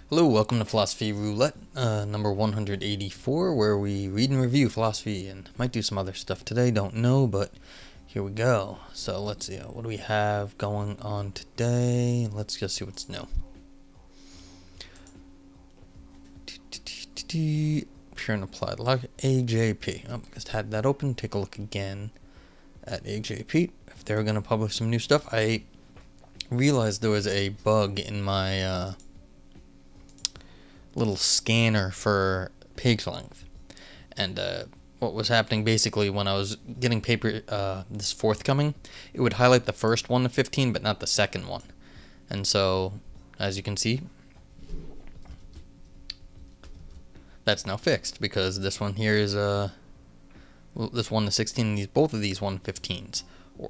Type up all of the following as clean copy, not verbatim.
Hello, welcome to Philosophy Roulette, number 184, where we read and review philosophy, and might do some other stuff today, don't know, but here we go. So let's see, what do we have going on today? Let's just see what's new. Pure and applied logic, AJP. Oh, just had that open. Take a look again at AJP. If they're going to publish some new stuff, I realized there was a bug in my little scanner for page length, and what was happening basically when I was getting paper this forthcoming, it would highlight the first 1 to 15 but not the second one, and so as you can see that's now fixed because this one here is this 1 to 16 and both of these 1 to 15s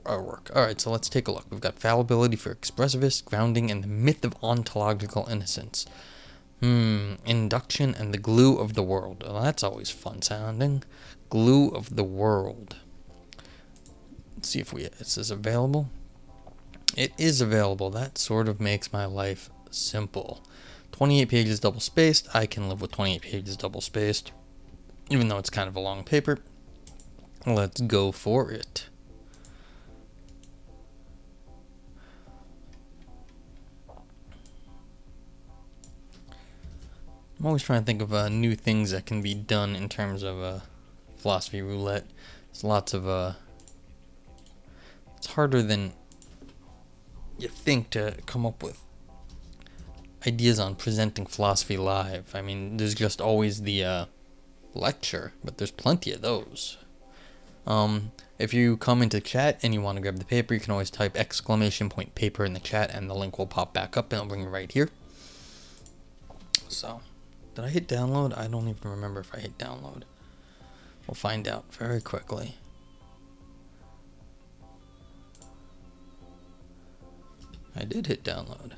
are work. Alright, so let's take a look. We've got fallibility for expressivist, grounding, and the myth of ontological innocence. Induction and the glue of the world. Well, that's always fun sounding. Glue of the world. Let's see if this is available. It is available. That sort of makes my life simple. 28 pages double spaced. I can live with 28 pages double spaced, even though it's kind of a long paper. Let's go for it. I'm always trying to think of new things that can be done in terms of philosophy roulette. There's lots of it's harder than you think to come up with ideas on presenting philosophy live. I mean, there's just always the lecture, but there's plenty of those. If you come into chat and you want to grab the paper, you can always type !paper in the chat and the link will pop back up and it'll bring you right here. So, did I hit download? I don't even remember if I hit download. We'll find out very quickly. I did hit download.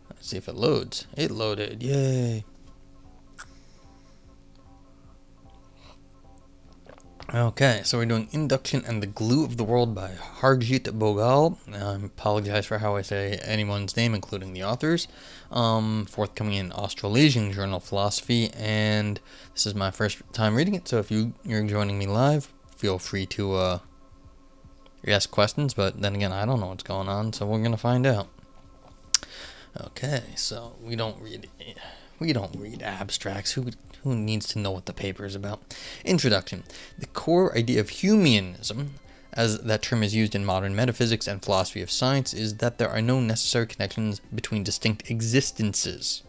Let's see if it loads. It loaded. Yay. Okay, so we're doing Induction and the Glue of the World by Harjit Bhogal. I apologize for how I say anyone's name, including the authors. Forthcoming in Australasian Journal of Philosophy, and this is my first time reading it, so if you're joining me live, feel free to ask questions, but then again, I don't know what's going on, so we're going to find out. Okay, so we don't read abstracts. Who needs to know what the paper is about? Introduction. The core idea of Humeanism, as that term is used in modern metaphysics and philosophy of science, is that there are no necessary connections between distinct existences.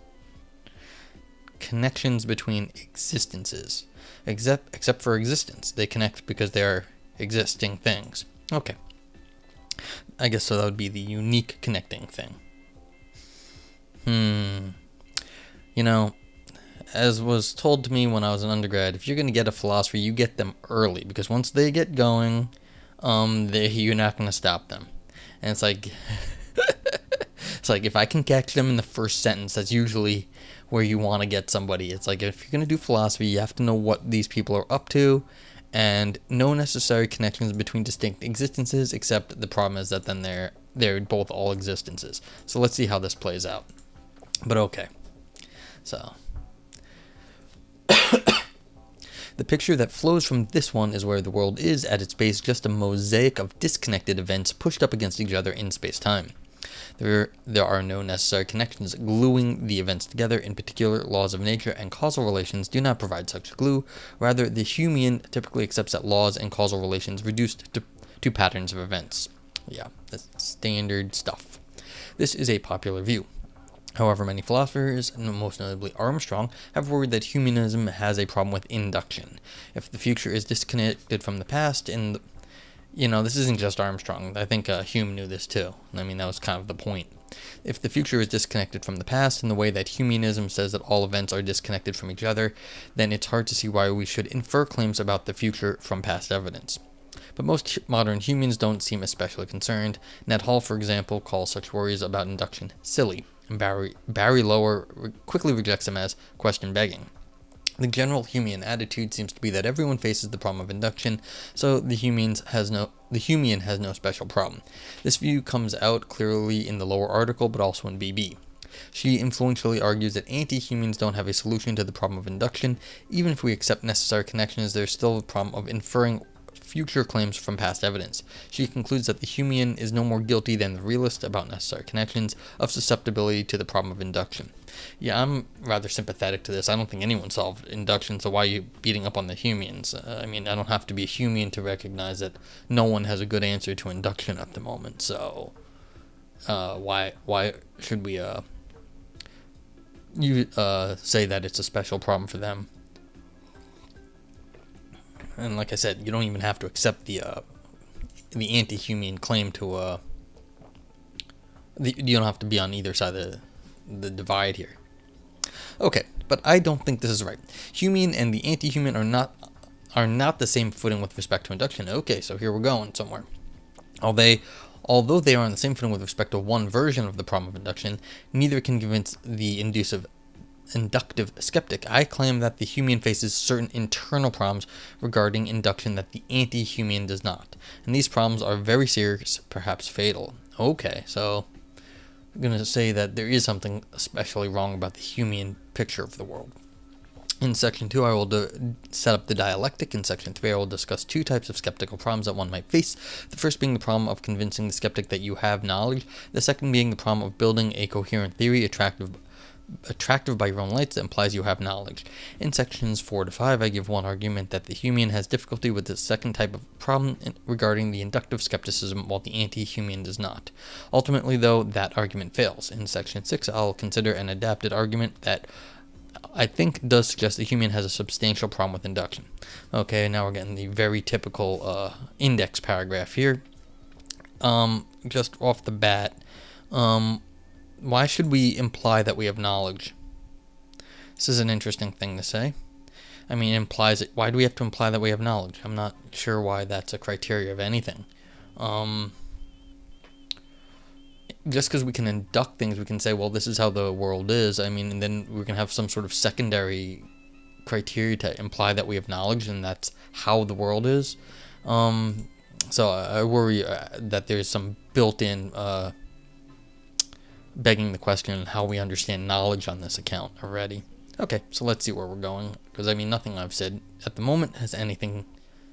Connections between existences. Except for existence. They connect because they are existing things. Okay. I guess so that would be the unique connecting thing. You know, as was told to me when I was an undergrad, if you're going to get a philosopher, you get them early, because once they get going, you're not going to stop them. And it's like, it's like if I can catch them in the first sentence, that's usually where you want to get somebody. It's like if you're going to do philosophy, you have to know what these people are up to, and no necessary connections between distinct existences, except the problem is that then they're both all existences. So let's see how this plays out. But okay, so the picture that flows from this one is where the world is at its base just a mosaic of disconnected events pushed up against each other in space-time. There are no necessary connections gluing the events together. In particular, laws of nature and causal relations do not provide such glue. Rather, the Humean typically accepts that laws and causal relations reduced to patterns of events. Yeah, that's standard stuff. This is a popular view. However, many philosophers, and most notably Armstrong, have worried that Humeanism has a problem with induction. If the future is disconnected from the past, this isn't just Armstrong. I think Hume knew this too. I mean, that was kind of the point. If the future is disconnected from the past in the way that Humeanism says that all events are disconnected from each other, then it's hard to see why we should infer claims about the future from past evidence. But most modern humans don't seem especially concerned. Ned Hall, for example, calls such worries about induction silly. Barry Lower quickly rejects them as question-begging. The general Humean attitude seems to be that everyone faces the problem of induction, so the Humean has no special problem. This view comes out clearly in the lower article, but also in BB. She influentially argues that anti-Humans don't have a solution to the problem of induction. Even if we accept necessary connections, there's still a problem of inferring future claims from past evidence. She concludes that the Humean is no more guilty than the realist about necessary connections of susceptibility to the problem of induction. Yeah, I'm rather sympathetic to this. I don't think anyone solved induction, so why are you beating up on the Humeans? I mean, I don't have to be a Humean to recognize that no one has a good answer to induction at the moment, so why should we say that it's a special problem for them? And like I said, you don't even have to accept the anti-Humean claim to you don't have to be on either side of the divide here. Okay, but I don't think this is right. Humean and the anti-Humean are not the same footing with respect to induction. Okay, so here we're going somewhere. Although they are on the same footing with respect to one version of the problem of induction, neither can convince the inductive skeptic. I claim that the Humean faces certain internal problems regarding induction that the anti-Humean does not. And these problems are very serious, perhaps fatal. Okay, so I'm going to say that there is something especially wrong about the Humean picture of the world. In Section 2, I will set up the dialectic. In Section 3, I will discuss two types of skeptical problems that one might face. The first being the problem of convincing the skeptic that you have knowledge. The second being the problem of building a coherent theory attractive by your own lights that implies you have knowledge. In sections 4 to 5, I give one argument that the Humean has difficulty with the second type of problem regarding the inductive skepticism, while the anti-Humean does not. Ultimately, though, that argument fails. In section 6, I'll consider an adapted argument that I think does suggest the Humean has a substantial problem with induction. Okay, now we're getting the very typical index paragraph here. Just off the bat, why should we imply that we have knowledge? This is an interesting thing to say. I mean, it implies it. Why do we have to imply that we have knowledge? I'm not sure why that's a criteria of anything. Just because we can induct things, we can say, well, this is how the world is. I mean, and then we can have some sort of secondary criteria to imply that we have knowledge, and that's how the world is. So I worry that there's some built-in begging the question how we understand knowledge on this account already. Okay, so let's see where we're going, because I mean nothing I've said at the moment has anything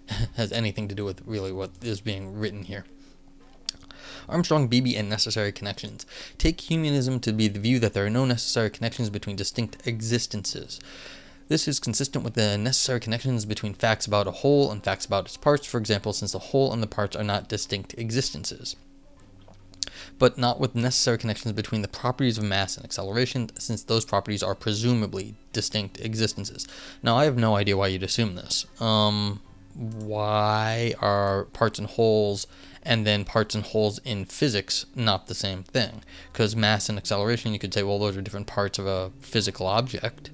to do with really what is being written here. Armstrong, Beebe, and necessary connections. Take humanism to be the view that there are no necessary connections between distinct existences. This is consistent with the necessary connections between facts about a whole and facts about its parts, for example, since the whole and the parts are not distinct existences. But not with necessary connections between the properties of mass and acceleration, since those properties are presumably distinct existences. Now, I have no idea why you'd assume this. Why are parts and wholes and then parts and wholes in physics not the same thing? Because mass and acceleration, you could say, well, those are different parts of a physical object.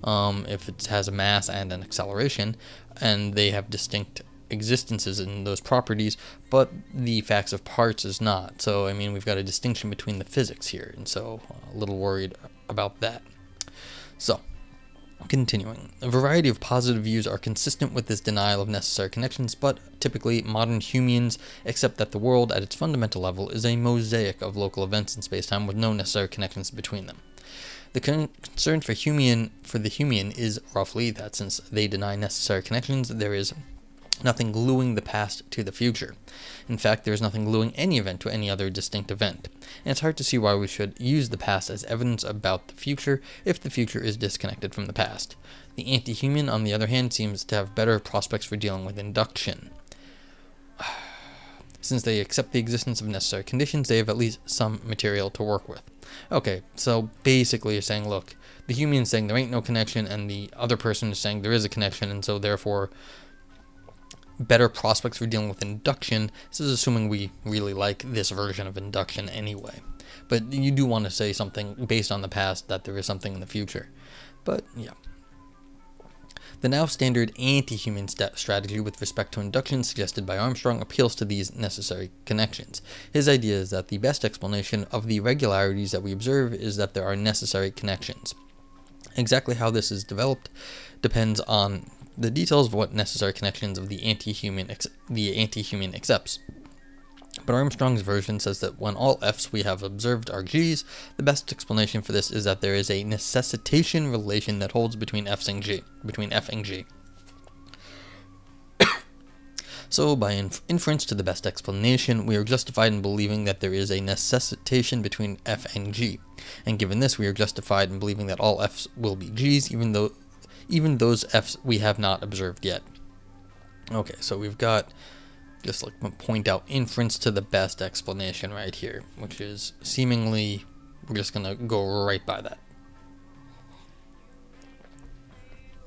If it has a mass and an acceleration, and they have distinct existences in those properties, but the facts of parts is not. So, I mean, we've got a distinction between the physics here, and so a little worried about that. So, continuing. A variety of positive views are consistent with this denial of necessary connections, but typically modern Humeans accept that the world at its fundamental level is a mosaic of local events in spacetime with no necessary connections between them. The concern for the Humean is roughly that since they deny necessary connections, there is nothing gluing the past to the future. In fact, there is nothing gluing any event to any other distinct event. And it's hard to see why we should use the past as evidence about the future if the future is disconnected from the past. The anti-Humean, on the other hand, seems to have better prospects for dealing with induction. Since they accept the existence of necessary conditions, they have at least some material to work with. Okay, so basically you're saying, look, the Humean is saying there ain't no connection, and the other person is saying there is a connection, and so therefore better prospects for dealing with induction. This is assuming we really like this version of induction anyway. But you do want to say something based on the past that there is something in the future. But yeah. The now standard anti-Humean strategy with respect to induction suggested by Armstrong appeals to these necessary connections. His idea is that the best explanation of the irregularities that we observe is that there are necessary connections. Exactly how this is developed depends on the details of what necessary connections of the anti-human accepts. But Armstrong's version says that when all F's we have observed are G's, the best explanation for this is that there is a necessitation relation that holds between F and G. So, by inference to the best explanation, we are justified in believing that there is a necessitation between F and G. And given this, we are justified in believing that all F's will be G's, even those F's we have not observed yet. Okay, so we've got just like point out inference to the best explanation right here, which is seemingly, we're just going to go right by that.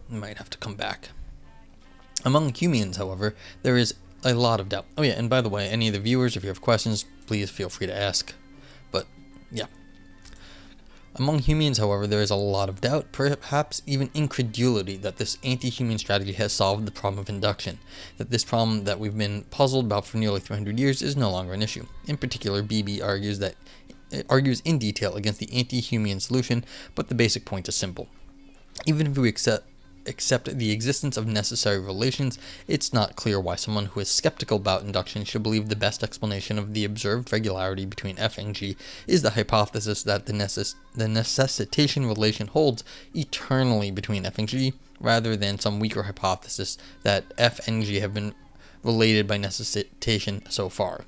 Might have to come back. Among Humeans, however, there is a lot of doubt. Oh yeah, and by the way, any of the viewers, if you have questions, please feel free to ask. But, yeah. Among Humeans, however, there is a lot of doubt, perhaps even incredulity, that this anti-Humean strategy has solved the problem of induction, that this problem that we've been puzzled about for nearly 300 years is no longer an issue. In particular, Beebe argues in detail against the anti-Humean solution, but the basic point is simple. Even if we accept the existence of necessary relations, it's not clear why someone who is skeptical about induction should believe the best explanation of the observed regularity between F and G is the hypothesis that the necessitation relation holds eternally between F and G, rather than some weaker hypothesis that F and G have been related by necessitation so far.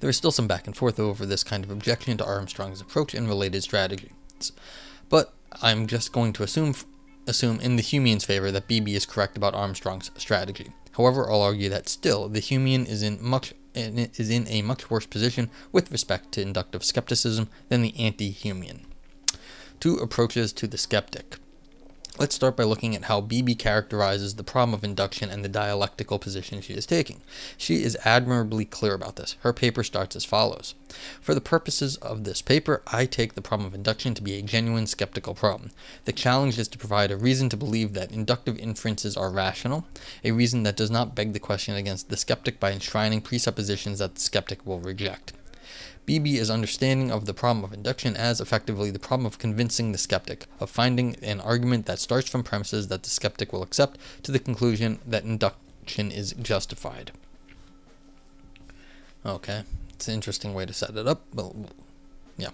There is still some back and forth over this kind of objection to Armstrong's approach and related strategies, but I'm just going to assume in the Humean's favor that Beebe is correct about Armstrong's strategy. However, I'll argue that still the Humean is in a much worse position with respect to inductive skepticism than the anti-Humean. Two approaches to the skeptic. Let's start by looking at how Beebe characterizes the problem of induction and the dialectical position she is taking. She is admirably clear about this. Her paper starts as follows. For the purposes of this paper, I take the problem of induction to be a genuine skeptical problem. The challenge is to provide a reason to believe that inductive inferences are rational, a reason that does not beg the question against the skeptic by enshrining presuppositions that the skeptic will reject. Beebe is understanding of the problem of induction as effectively the problem of convincing the skeptic, of finding an argument that starts from premises that the skeptic will accept to the conclusion that induction is justified. Okay, it's an interesting way to set it up, but yeah.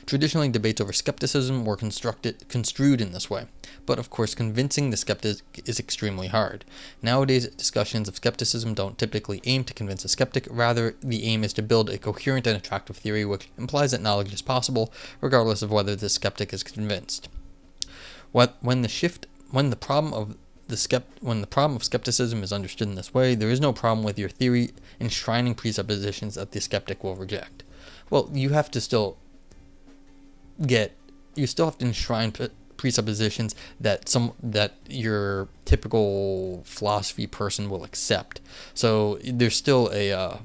Traditionally, debates over skepticism were construed in this way, but of course convincing the skeptic is extremely hard. Nowadays, discussions of skepticism don't typically aim to convince a skeptic, rather the aim is to build a coherent and attractive theory which implies that knowledge is possible, regardless of whether the skeptic is convinced. When the problem of skepticism is understood in this way, there is no problem with your theory enshrining presuppositions that the skeptic will reject. Well, you still have to enshrine presuppositions that your typical philosophy person will accept. So there's still a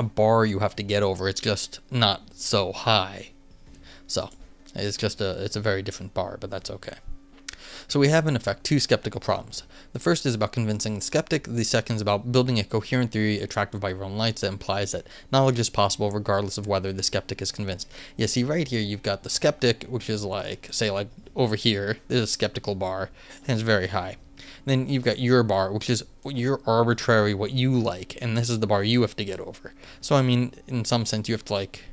bar you have to get over. It's just not so high. So it's a very different bar, but that's okay. So we have in effect two skeptical problems. The first is about convincing the skeptic, the second is about building a coherent theory attractive by your own lights that implies that knowledge is possible regardless of whether the skeptic is convinced. You see right here you've got the skeptic, which is like, say like over here, there's a skeptical bar, and it's very high. Then you've got your bar, which is your arbitrary, what you like, and this is the bar you have to get over. So I mean, in some sense you have to like,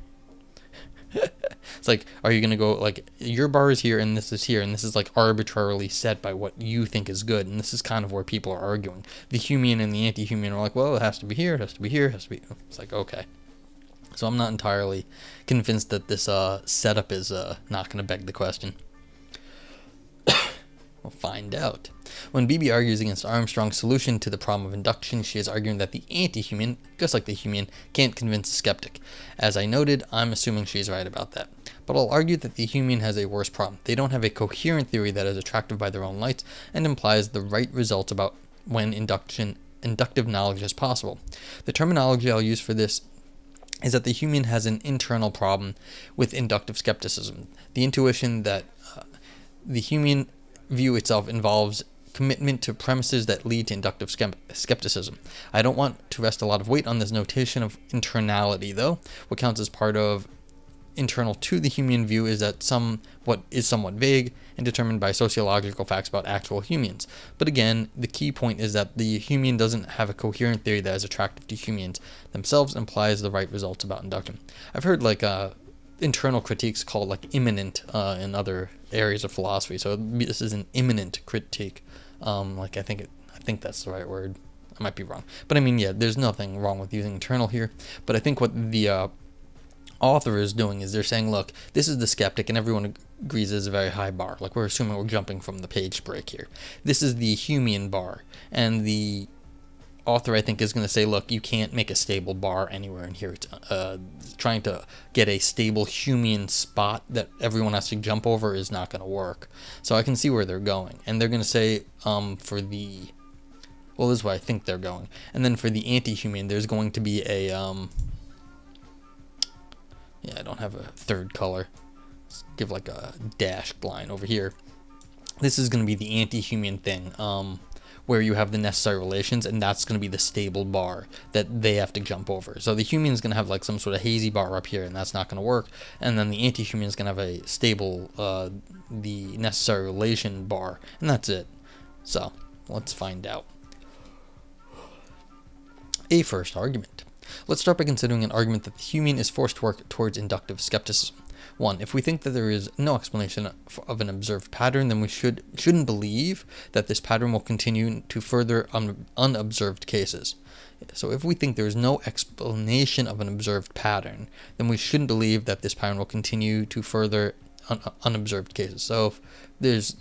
it's like, are you going to go, like, your bar is here, and this is, like, arbitrarily set by what you think is good, and this is kind of where people are arguing. The Humean and the anti-Humean are like, well, it has to be here, it has to be here, it has to be... It's like, okay. So I'm not entirely convinced that this setup is not going to beg the question. We'll find out. When Beebe argues against Armstrong's solution to the problem of induction, she is arguing that the anti-Humean, just like the Humean, can't convince the skeptic. As I noted, I'm assuming she's right about that. But I'll argue that the Humean has a worse problem. They don't have a coherent theory that is attractive by their own lights and implies the right results about when inductive knowledge is possible. The terminology I'll use for this is that the Humean has an internal problem with inductive skepticism. The intuition that the Humean view itself involves commitment to premises that lead to inductive skepticism. I don't want to rest a lot of weight on this notation of internality, though. What counts as part of internal to the Humean view is that what is somewhat vague and determined by sociological facts about actual humans. But again, the key point is that the Humean doesn't have a coherent theory that is attractive to Humeans themselves and implies the right results about induction. I've heard like internal critiques called like immanent in other areas of philosophy. So this is an immanent critique. Like I think that's the right word. I might be wrong, but I mean, yeah, there's nothing wrong with using internal here. But I think what the author is doing is they're saying, look, this is the skeptic, and everyone agrees is a very high bar. Like we're assuming we're jumping from the page break here. This is the Humean bar, and the author, I think, is going to say, look, you can't make a stable bar anywhere in here. It's trying to get a stable Humean spot that everyone has to jump over is not going to work. So I can see where they're going, and they're going to say for the, well, this is where I think they're going, and then for the anti-Humean, there's going to be a yeah, I don't have a third color. Let's give like a dashed line over here. This is going to be the anti-Humean thing, where you have the necessary relations, and that's going to be the stable bar that they have to jump over. So the Humean is going to have like some sort of hazy bar up here, and that's not going to work. And then the anti-Humean is going to have a stable, the necessary relation bar, and that's it. So let's find out. A first argument. Let's start by considering an argument that the Humean is forced to work towards inductive skepticism. 1. If we think that there is no explanation of an observed pattern, then we shouldn't believe that this pattern will continue to further unobserved cases. So if we think there is no explanation of an observed pattern, then we shouldn't believe that this pattern will continue to further unobserved cases. So if there's,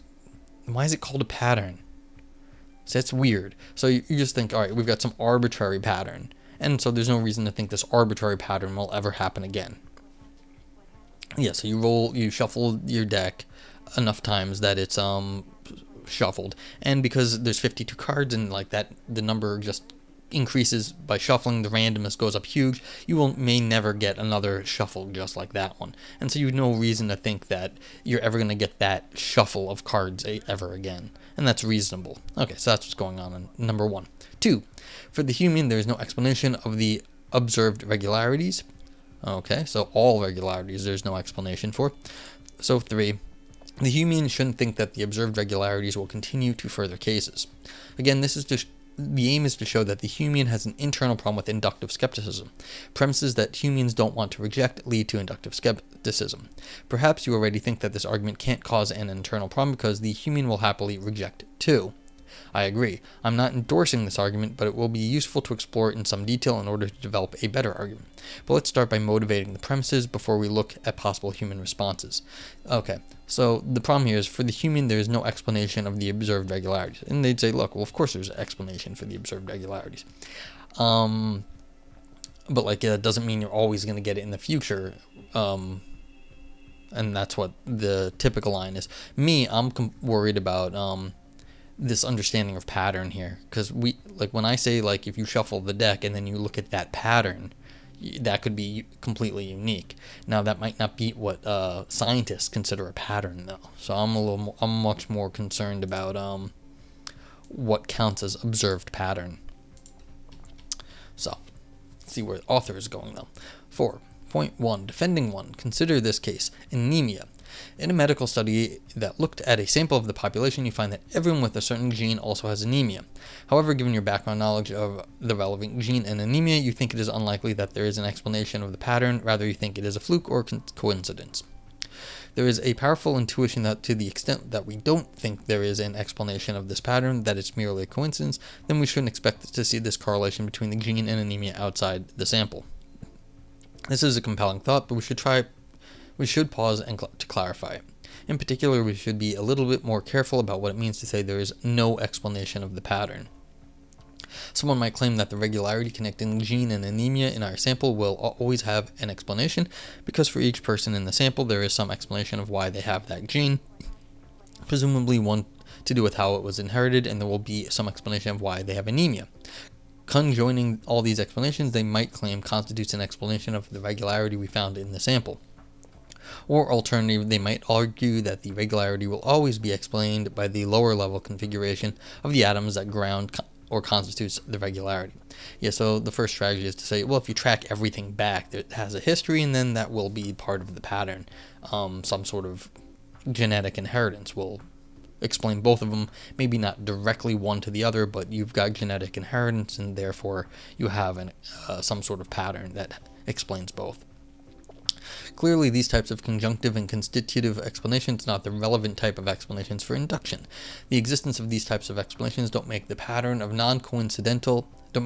why is it called a pattern? So that's weird. So you just think, all right, we've got some arbitrary pattern, and so there's no reason to think this arbitrary pattern will ever happen again. Yeah, so you shuffle your deck enough times that it's shuffled, and because there's 52 cards and like that, the number just increases by shuffling. The randomness goes up huge. You may never get another shuffle just like that one, and so you have no reason to think that you're ever going to get that shuffle of cards ever again, and that's reasonable. Okay, so that's what's going on in number 1. 2. For the Humean, there is no explanation of the observed regularities. Okay, so all regularities there's no explanation for. So 3. The Humean shouldn't think that the observed regularities will continue to further cases. Again, this is just the aim is to show that the Humean has an internal problem with inductive skepticism. Premises that Humeans don't want to reject lead to inductive skepticism. Perhaps you already think that this argument can't cause an internal problem because the Humean will happily reject it too. I agree. I'm not endorsing this argument, but it will be useful to explore it in some detail in order to develop a better argument. But let's start by motivating the premises before we look at possible human responses. Okay, so the problem here is for the Humean, there is no explanation of the observed regularities. And they'd say, look, well, of course there's an explanation for the observed regularities. But like, that doesn't mean you're always going to get it in the future. And that's what the typical line is. Me, I'm worried about this understanding of pattern here, because when I say, like, if you shuffle the deck and then you look at that pattern, that could be completely unique. Now that might not be what scientists consider a pattern though, so I'm much more concerned about what counts as observed pattern. So let's see where the author is going though. 4.1 defending 1. Consider this case: anemia. In a medical study that looked at a sample of the population, you find that everyone with a certain gene also has anemia. However, given your background knowledge of the relevant gene and anemia, you think it is unlikely that there is an explanation of the pattern. Rather, you think it is a fluke or coincidence. There is a powerful intuition that to the extent that we don't think there is an explanation of this pattern, that it's merely a coincidence, then we shouldn't expect to see this correlation between the gene and anemia outside the sample. This is a compelling thought, but we should pause to clarify it. In particular, we should be a little bit more careful about what it means to say there is no explanation of the pattern. Someone might claim that the regularity connecting gene and anemia in our sample will always have an explanation, because for each person in the sample there is some explanation of why they have that gene, presumably one to do with how it was inherited, and there will be some explanation of why they have anemia. Conjoining all these explanations, they might claim constitutes an explanation of the regularity we found in the sample. Or alternatively, they might argue that the regularity will always be explained by the lower level configuration of the atoms that ground or constitutes the regularity. Yeah, so the first strategy is to say, well, if you track everything back, it has a history, and then that will be part of the pattern. Some sort of genetic inheritance will explain both of them, maybe not directly one to the other, but you've got genetic inheritance, and therefore you have some sort of pattern that explains both. Clearly, these types of conjunctive and constitutive explanations are not the relevant type of explanations for induction. The existence of these types of explanations don't make the pattern non-coincidental. If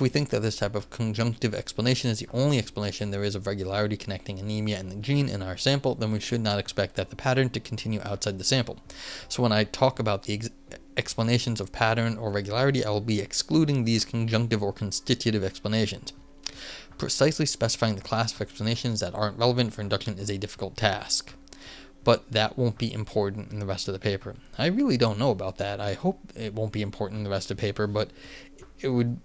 we think that this type of conjunctive explanation is the only explanation there is of regularity connecting anemia and the gene in our sample, then we should not expect that the pattern to continue outside the sample. So when I talk about the explanations of pattern or regularity, I will be excluding these conjunctive or constitutive explanations. Precisely specifying the class of explanations that aren't relevant for induction is a difficult task, but that won't be important in the rest of the paper. I really don't know about that. I hope it won't be important in the rest of the paper, but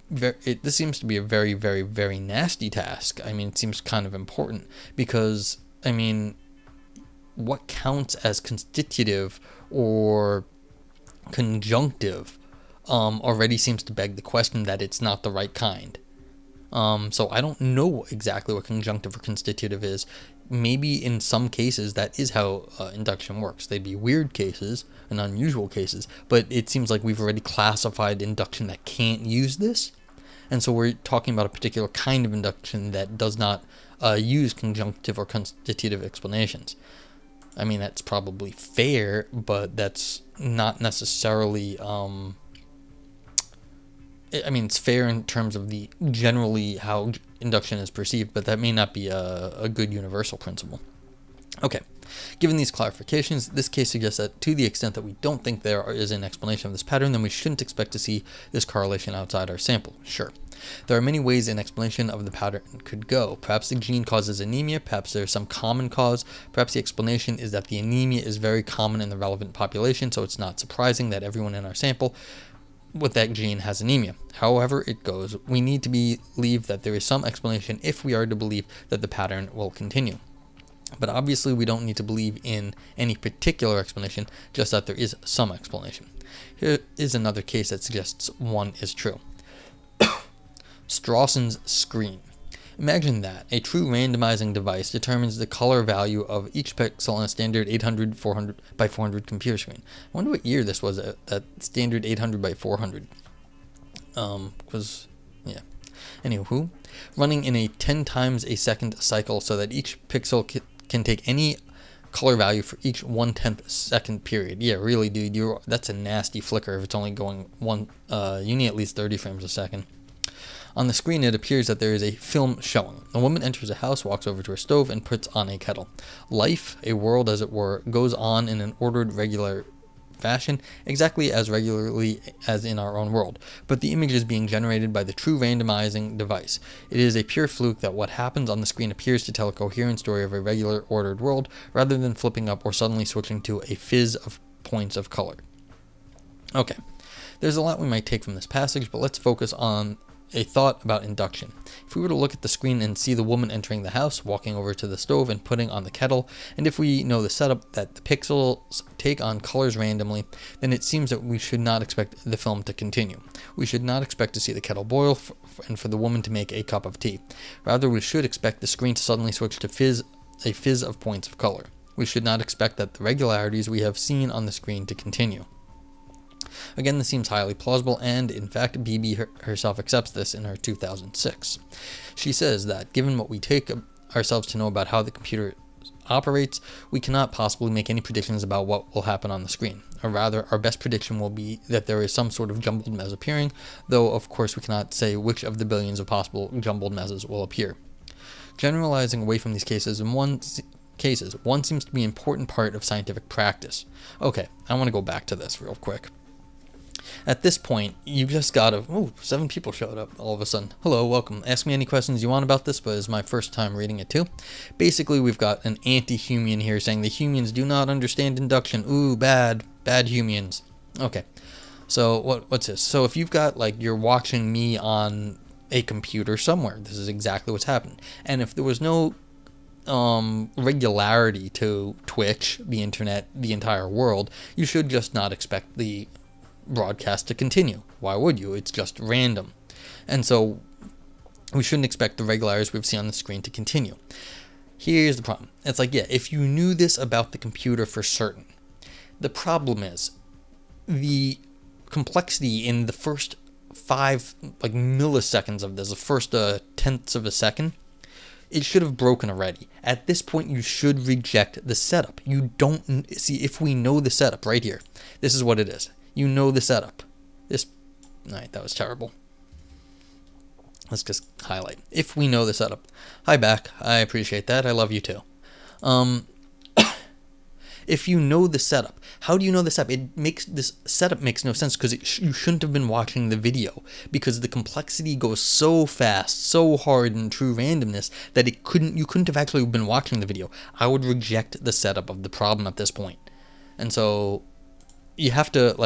this seems to be a very, very, very nasty task. I mean, it seems kind of important because, I mean, what counts as constitutive or conjunctive already seems to beg the question that it's not the right kind. So I don't know exactly what conjunctive or constitutive is. Maybe in some cases that is how induction works. They'd be weird cases and unusual cases, but it seems like we've already classified induction that can't use this. And so we're talking about a particular kind of induction that does not use conjunctive or constitutive explanations. I mean, that's probably fair, but that's not necessarily... I mean, it's fair in terms of the generally how induction is perceived, but that may not be a good universal principle. Okay, given these clarifications, this case suggests that to the extent that we don't think there is an explanation of this pattern, then we shouldn't expect to see this correlation outside our sample. Sure. There are many ways an explanation of the pattern could go. Perhaps the gene causes anemia, perhaps there's some common cause, perhaps the explanation is that the anemia is very common in the relevant population, so it's not surprising that everyone in our sample with that gene has anemia. However it goes, we need to believe that there is some explanation if we are to believe that the pattern will continue. But obviously we don't need to believe in any particular explanation, just that there is some explanation. Here is another case that suggests one is true. Strawson's screen. Imagine that. A true randomizing device determines the color value of each pixel on a standard 800 400 by 400 computer screen. I wonder what year this was at standard 800 by 400. Yeah. Anywho, running in a 10 times a second cycle so that each pixel can take any color value for each 1/10 second period. Yeah, really, dude, that's a nasty flicker if it's only going you need at least 30 frames a second. On the screen, it appears that there is a film showing. A woman enters a house, walks over to her stove, and puts on a kettle. Life, a world as it were, goes on in an ordered, regular fashion, exactly as regularly as in our own world. But the image is being generated by the true randomizing device. It is a pure fluke that what happens on the screen appears to tell a coherent story of a regular, ordered world, rather than flipping up or suddenly switching to a fizz of points of color. Okay, there's a lot we might take from this passage, but let's focus on a thought about induction. If we were to look at the screen and see the woman entering the house, walking over to the stove and putting on the kettle, and if we know the setup that the pixels take on colors randomly, then it seems that we should not expect the film to continue. We should not expect to see the kettle boil and for the woman to make a cup of tea. Rather, we should expect the screen to suddenly switch to a fizz of points of color. We should not expect that the regularities we have seen on the screen to continue. Again, this seems highly plausible, and in fact, BB herself accepts this in her 2006. She says that, given what we take ourselves to know about how the computer operates, we cannot possibly make any predictions about what will happen on the screen. Or rather, our best prediction will be that there is some sort of jumbled mess appearing, though of course we cannot say which of the billions of possible jumbled messes will appear. Generalizing away from these cases, one seems to be an important part of scientific practice. Okay, I want to go back to this real quick. At this point, you just gotta... Oh, 7 people showed up all of a sudden. Hello, welcome. Ask me any questions you want about this, but it's my first time reading it too. Basically, we've got an anti-Humean here saying the Humeans do not understand induction. Ooh, bad Humeans. Okay, so what's this? So if you've got, like, you're watching me on a computer somewhere, this is exactly what's happened. And if there was no regularity to Twitch, the internet, the entire world, you should just not expect the broadcast to continue. Why would you? It's just random. And so we shouldn't expect the regularities we've seen on the screen to continue. Here's the problem. It's like, yeah, if you knew this about the computer for certain, the problem is the complexity in the first 5 milliseconds of this, the first tenths of a second, it should have broken already. At this point, you should reject the setup. You don't see, if we know the setup right here, this is what it is. You know the setup. Alright, that was terrible. Let's just highlight. If we know the setup. Hi back. I appreciate that. I love you too. If you know the setup, how do you know the setup? This setup makes no sense because you shouldn't have been watching the video, because the complexity goes so fast, so hard in true randomness that you couldn't have actually been watching the video. I would reject the setup of the problem at this point. And so you have to,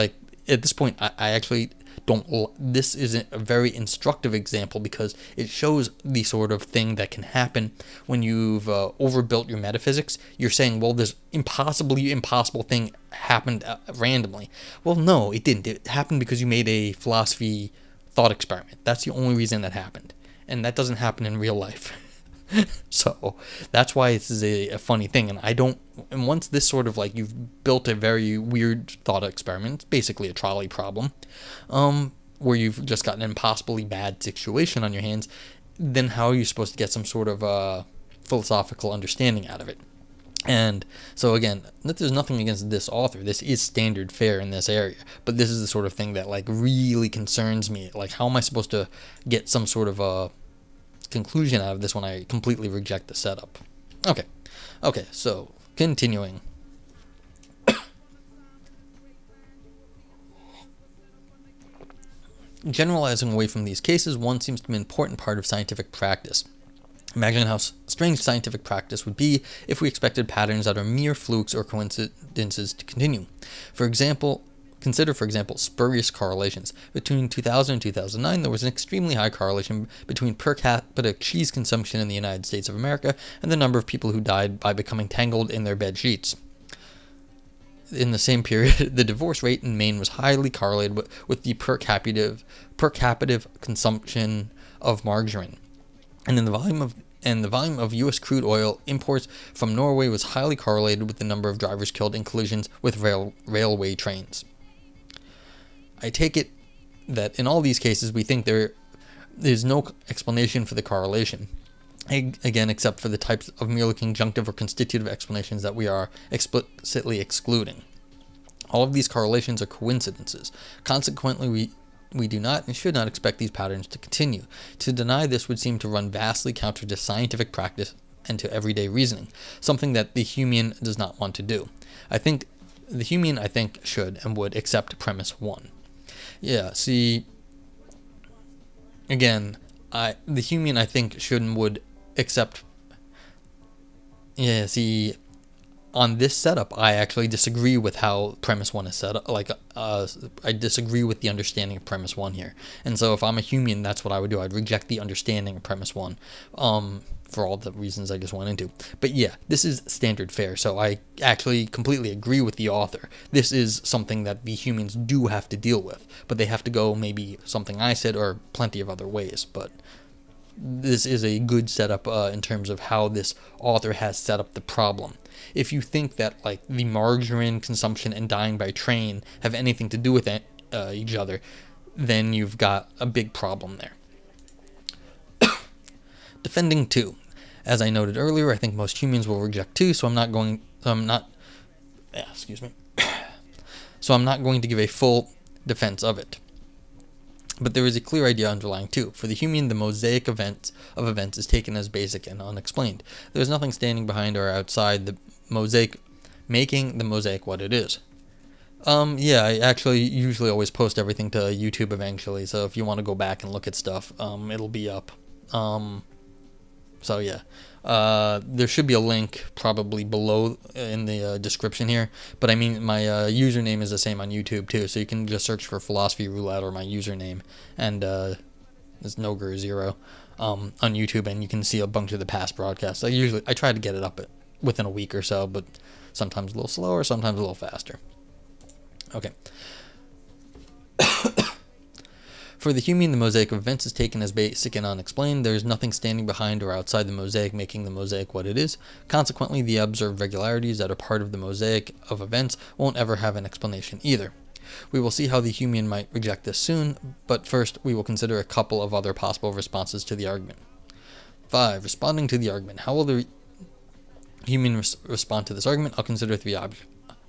at this point, I actually don't. This is a very instructive example because it shows the sort of thing that can happen when you've overbuilt your metaphysics. You're saying, well, this impossible thing happened randomly. Well, no, it didn't. It happened because you made a philosophy thought experiment. That's the only reason that happened. And that doesn't happen in real life. So that's why this is a funny thing. And once this sort of you've built a very weird thought experiment, it's basically a trolley problem, where you've just got an impossibly bad situation on your hands, then how are you supposed to get some sort of philosophical understanding out of it? And so again, there's nothing against this author. This is standard fare in this area, but this is the sort of thing that really concerns me. How am I supposed to get some sort of conclusion out of this when I completely reject the setup? Okay, so continuing. Generalizing away from these cases, one seems to be an important part of scientific practice. Imagine how strange scientific practice would be if we expected patterns that are mere flukes or coincidences to continue. Consider, for example, spurious correlations. Between 2000 and 2009, there was an extremely high correlation between per capita cheese consumption in the United States of America and the number of people who died by becoming tangled in their bed sheets. In the same period, the divorce rate in Maine was highly correlated with the per capita consumption of margarine. And the volume of U.S. crude oil imports from Norway was highly correlated with the number of drivers killed in collisions with railway trains. I take it that in all these cases we think there's no explanation for the correlation, again, except for the types of merely conjunctive or constitutive explanations that we are explicitly excluding. All of these correlations are coincidences. Consequently, we do not and should not expect these patterns to continue. To deny this would seem to run vastly counter to scientific practice and to everyday reasoning, something that the Humean does not want to do. The Humean should and would accept premise 1. Yeah, see, again, the Humean should and would accept. Yeah, see, on this setup, I actually disagree with how premise 1 is set up. I disagree with the understanding of premise 1 here. And so if I'm a Humean, that's what I would do. I'd reject the understanding of premise 1, for all the reasons I just went into. But yeah, this is standard fare, so I actually completely agree with the author. This is something that the Humeans do have to deal with, but they have to go maybe something I said or plenty of other ways. But this is a good setup in terms of how this author has set up the problem. If you think that the margarine consumption and dying by train have anything to do with each other, then you've got a big problem there. Defending 2. As I noted earlier, I think most Humeans will reject 2, so I'm not going to give a full defense of it. But there is a clear idea underlying 2. For the Humean, the mosaic of events is taken as basic and unexplained. There is nothing standing behind or outside the mosaic, making the mosaic what it is. Yeah, I actually usually always post everything to YouTube eventually, so if you want to go back and look at stuff, it'll be up. So yeah, there should be a link probably below in the description here, but I mean my username is the same on YouTube too, so you can just search for Philosophy Roulette or my username, and it's Nogur0 on YouTube, and you can see a bunch of the past broadcasts. I try to get it up within a week or so, but sometimes a little slower, sometimes a little faster. Okay. For the Humean, the mosaic of events is taken as basic and unexplained. There is nothing standing behind or outside the mosaic making the mosaic what it is. Consequently, the observed regularities that are part of the mosaic of events won't ever have an explanation either. We will see how the Humean might reject this soon, but first we will consider a couple of other possible responses to the argument. 5. Responding to the argument. How will the Humean respond to this argument? I'll consider 3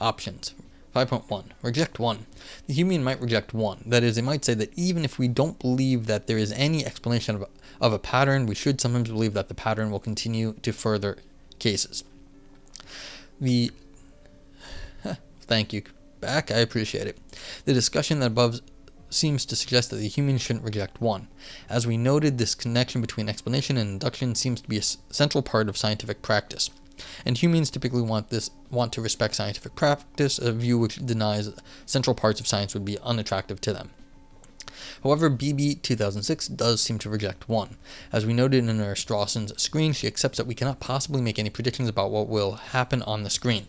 options. 5.1. Reject 1. The Humean might reject 1. That is, it might say that even if we don't believe that there is any explanation of a pattern, we should sometimes believe that the pattern will continue to further cases. Thank you. Back, I appreciate it. The discussion that above seems to suggest that the Humean shouldn't reject 1. As we noted, this connection between explanation and induction seems to be a central part of scientific practice. And Humeans typically want to respect scientific practice, a view which denies central parts of science would be unattractive to them. However, BB 2006 does seem to reject 1. As we noted in her Strawson's screen, she accepts that we cannot possibly make any predictions about what will happen on the screen.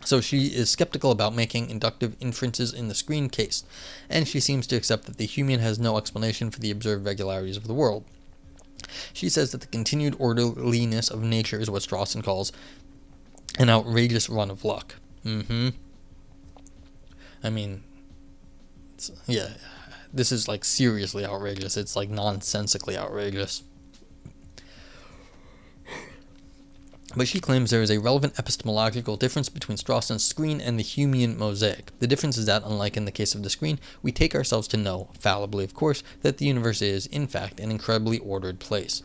So she is skeptical about making inductive inferences in the screen case, and she seems to accept that the Humean has no explanation for the observed regularities of the world. She says that the continued orderliness of nature is what Strawson calls an outrageous run of luck. I mean, yeah, this is like seriously outrageous. It's like nonsensically outrageous. But she claims there is a relevant epistemological difference between Strawson's screen and the Humean mosaic. The difference is that, unlike in the case of the screen, we take ourselves to know, fallibly of course, that the universe is, in fact, an incredibly ordered place.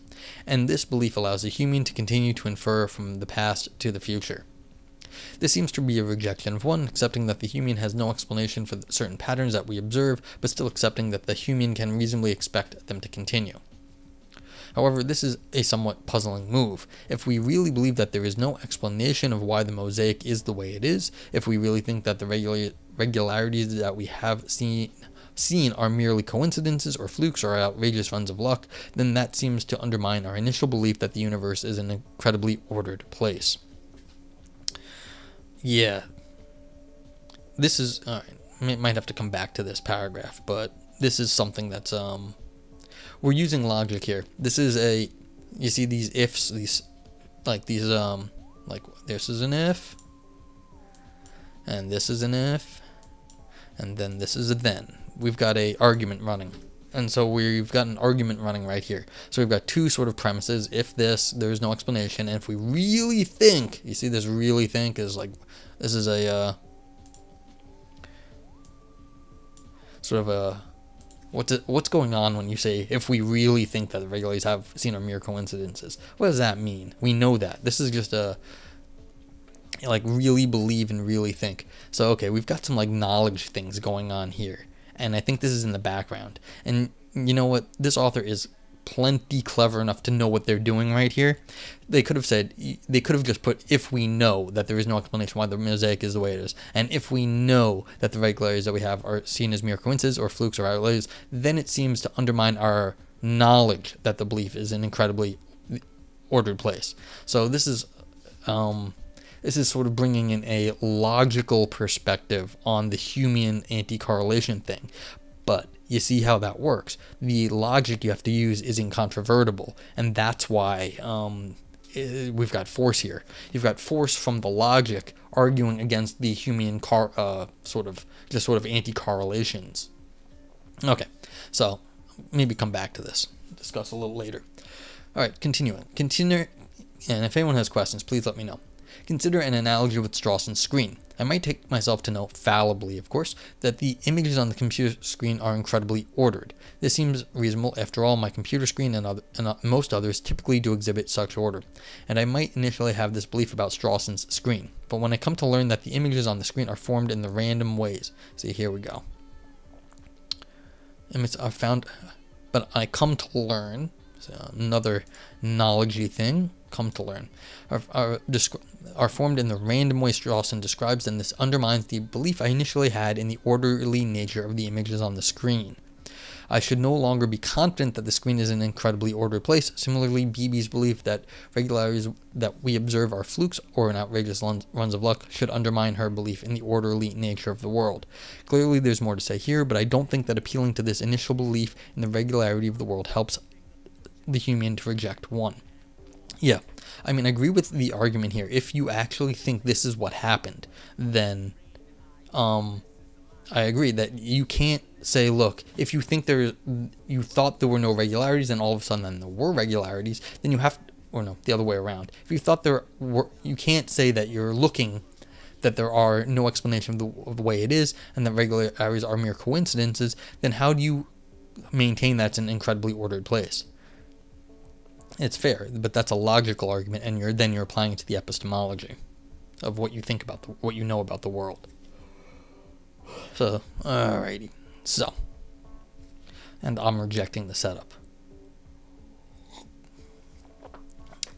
And this belief allows the Humean to continue to infer from the past to the future. This seems to be a rejection of 1, accepting that the Humean has no explanation for certain patterns that we observe, but still accepting that the Humean can reasonably expect them to continue. However, this is a somewhat puzzling move. If we really believe that there is no explanation of why the mosaic is the way it is, if we really think that the regularities that we have seen are merely coincidences or flukes or outrageous runs of luck, then that seems to undermine our initial belief that the universe is an incredibly ordered place. Yeah. This is, alright, I might have to come back to this paragraph, but this is something that's, we're using logic here. This is you see these ifs, like this is an if, and this is an if, and then this is a then. We've got a argument running. And so we've got an argument running right here. So we've got 2 sort of premises. If this, there's no explanation. And if we really think, you see this really think is like, this is a, sort of a, what's going on when you say, if we really think that the regulators have seen are mere coincidences? What does that mean? We know that. This is just a, like, really believe and really think. So, okay, we've got some, like, knowledge things going on here. And I think this is in the background. And you know what? This author is plenty clever enough to know what they're doing right here. They could have just put, if we know that there is no explanation why the mosaic is the way it is, and if we know that the regularities that we have are seen as mere coincidences or flukes or outliers, then it seems to undermine our knowledge that the belief is an incredibly ordered place. So this is sort of bringing in a logical perspective on the Humean anti-correlation thing. But you see how that works. The logic you have to use is incontrovertible, and that's why we've got force here. You've got force from the logic arguing against the Humean sort of anti-correlations. Okay, so maybe come back to this, discuss a little later. All right, continuing. And if anyone has questions, please let me know. Consider an analogy with Strawson's screen. I might take myself to know, fallibly of course, that the images on the computer screen are incredibly ordered. This seems reasonable. After all, my computer screen and most others typically do exhibit such order, and I might initially have this belief about Strawson's screen. But when I come to learn that the images on the screen are formed in the random ways, see, here we go. But I come to learn, so another knowledgey thing, come to learn, are formed in the random way Strawson describes, and this undermines the belief I initially had in the orderly nature of the images on the screen. I should no longer be confident that the screen is an incredibly ordered place. Similarly, BB's belief that regularities that we observe are flukes or an outrageous runs of luck should undermine her belief in the orderly nature of the world. Clearly, there's more to say here, but I don't think that appealing to this initial belief in the regularity of the world helps the human to reject one. Yeah, I mean, I agree with the argument here. If you actually think this is what happened, then I agree that you can't say, look, if you think you thought there were no regularities and all of a sudden then there were regularities, then you have, or no, the other way around. If you thought there were, you can't say that you're looking, that there are no explanation of the way it is and that regularities are mere coincidences, then how do you maintain that's an incredibly ordered place? It's fair, but that's a logical argument, and you're applying it to the epistemology of what you think about what you know about the world. So, alrighty. So, and I'm rejecting the setup.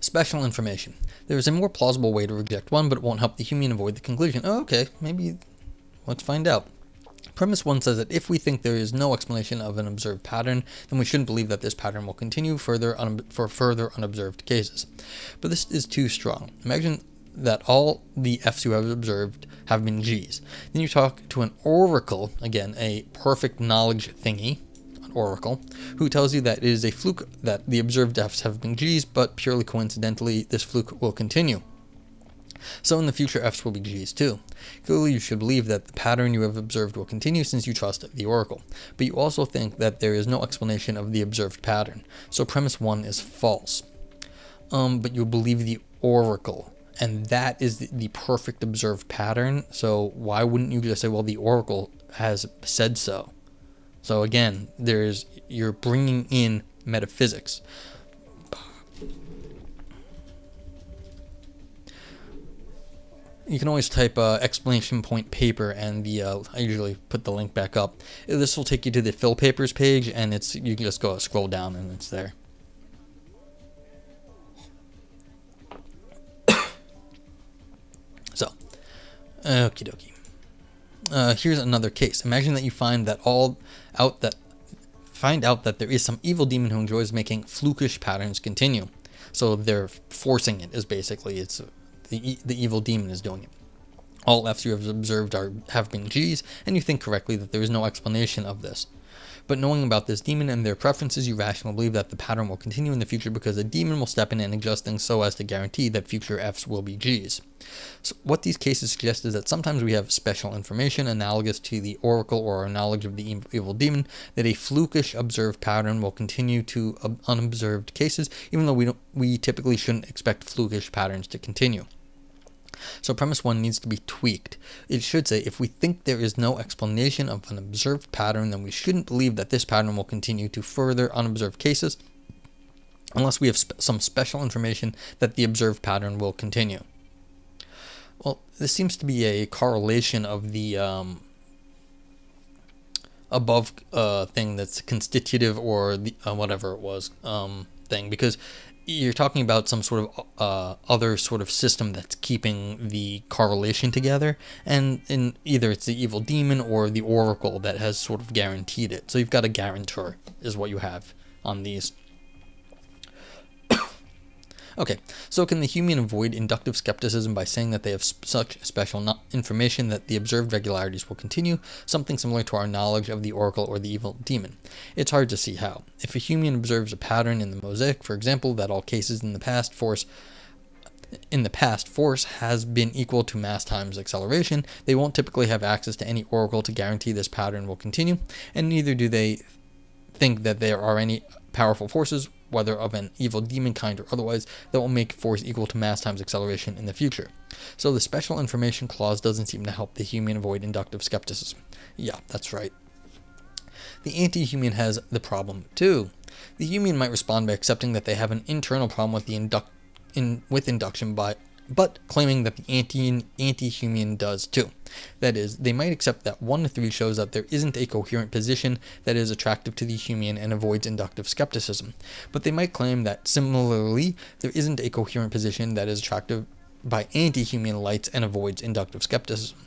Special information. There is a more plausible way to reject one, but it won't help the human avoid the conclusion. Oh, okay, maybe let's find out. Premise 1 says that if we think there is no explanation of an observed pattern, then we shouldn't believe that this pattern will continue for further unobserved cases. But this is too strong. Imagine that all the F's you have observed have been G's. Then you talk to an oracle, again, a perfect knowledge thingy, an oracle, who tells you that it is a fluke that the observed F's have been G's, but purely coincidentally, this fluke will continue. So in the future, F's will be G's too. Clearly, you should believe that the pattern you have observed will continue since you trust the oracle. But you also think that there is no explanation of the observed pattern. So premise 1 is false. But you believe the oracle. And that is the perfect observed pattern. So why wouldn't you just say, well, the oracle has said so? So again, you're bringing in metaphysics. You can always type exclamation point paper, and I usually put the link back up. This will take you to the fill papers page, and you can just go scroll down and it's there. So, okie dokie. Here's another case. Imagine that you find out that there is some evil demon who enjoys making flukish patterns continue. So they're forcing it. It's the evil demon is doing it. All F's you have observed have been G's, and you think correctly that there is no explanation of this. But knowing about this demon and their preferences, you rationally believe that the pattern will continue in the future because a demon will step in and adjust things so as to guarantee that future F's will be G's. So what these cases suggest is that sometimes we have special information analogous to the oracle or our knowledge of the evil demon, that a flukish observed pattern will continue to unobserved cases, even though we typically shouldn't expect flukish patterns to continue. So premise 1 needs to be tweaked. It should say, if we think there is no explanation of an observed pattern, then we shouldn't believe that this pattern will continue to further unobserved cases, unless we have some special information that the observed pattern will continue. Well, this seems to be a correlation of the above thing that's constitutive, or the whatever it was thing, because you're talking about some sort of other sort of system that's keeping the correlation together, and either it's the evil demon or the oracle that has sort of guaranteed it. So you've got a guarantor is what you have on these. Okay, so can the human avoid inductive skepticism by saying that they have such special information that the observed regularities will continue, something similar to our knowledge of the oracle or the evil demon? It's hard to see how. If a human observes a pattern in the mosaic, for example, that all cases in the past force has been equal to mass times acceleration, they won't typically have access to any oracle to guarantee this pattern will continue, and neither do they think that there are any powerful forces, whether of an evil demon kind or otherwise, that will make force equal to mass times acceleration in the future. So the special information clause doesn't seem to help the human avoid inductive skepticism. Yeah, that's right. The anti-human has the problem too. The human might respond by accepting that they have an internal problem with induction, but claiming that the anti-human does too. That is, they might accept that 1 to 3 shows that there isn't a coherent position that is attractive to the human and avoids inductive skepticism. But they might claim that similarly, there isn't a coherent position that is attractive by anti-human lights and avoids inductive skepticism.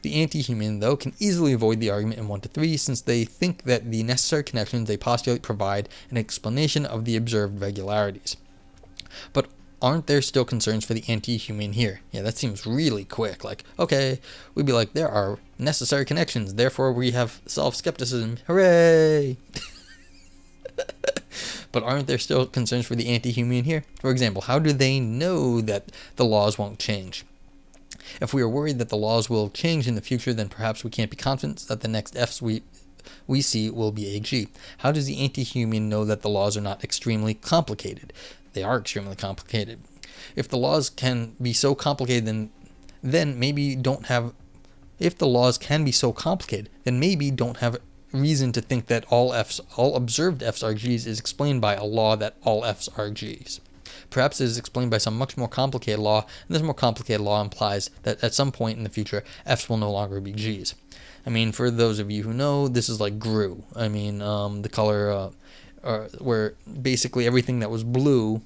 The anti-human, though, can easily avoid the argument in 1 to 3 since they think that the necessary connections they postulate provide an explanation of the observed regularities. But aren't there still concerns for the anti-human here? Yeah, that seems really quick. Like, okay, we'd be like, there are necessary connections, therefore we have self-skepticism. Hooray! But aren't there still concerns for the anti-human here? For example, how do they know that the laws won't change? If we are worried that the laws will change in the future, then perhaps we can't be confident that the next F's we see will be a G. How does the anti-human know that the laws are not extremely complicated? They are extremely complicated. If the laws can be so complicated, then maybe don't have. If the laws can be so complicated, then maybe don't have reason to think that all observed F's are G's is explained by a law that all F's are G's. Perhaps it is explained by some much more complicated law, and this more complicated law implies that at some point in the future, F's will no longer be G's. I mean, for those of you who know, this is like GRU. I mean, the color where basically everything that was blue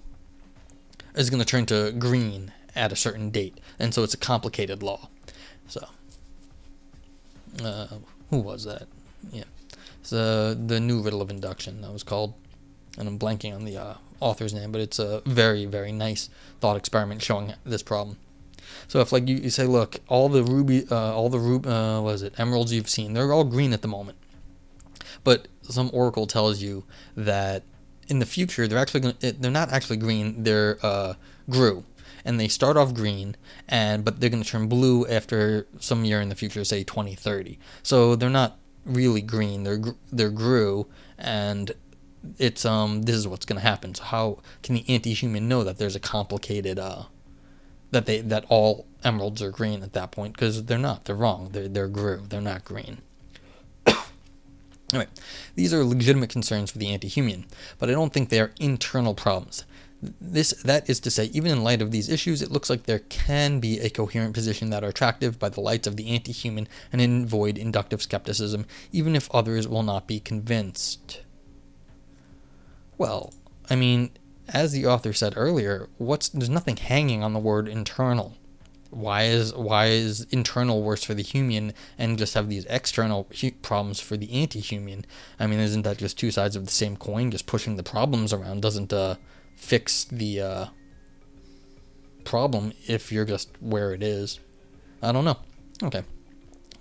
is going to turn to green at a certain date, and so it's a complicated law. So, who was that? Yeah, it's the new riddle of induction, that was called, and I'm blanking on the author's name, but it's a very, very nice thought experiment showing this problem. So if like you say, look, all the emeralds you've seen, they're all green at the moment, but some oracle tells you that in the future they're not actually green, they're GRU, and they start off green, but they're going to turn blue after some year in the future, say 2030. So they're not really green, they're GRU, and it's this is what's going to happen. So how can the anti-human know that there's a complicated that all emeralds are green at that point? Because they're not. They're wrong. They're GRU. They're not green. Anyway, these are legitimate concerns for the anti-human, but I don't think they are internal problems. That is to say, even in light of these issues, it looks like there can be a coherent position that are attractive by the lights of the anti-human and avoid inductive skepticism, even if others will not be convinced. Well, I mean, as the author said earlier, there's nothing hanging on the word internal. Why is internal worse for the human and just have these external problems for the anti-human? I mean, isn't that just two sides of the same coin? Just pushing the problems around doesn't fix the problem if you're just where it is. I don't know. Okay.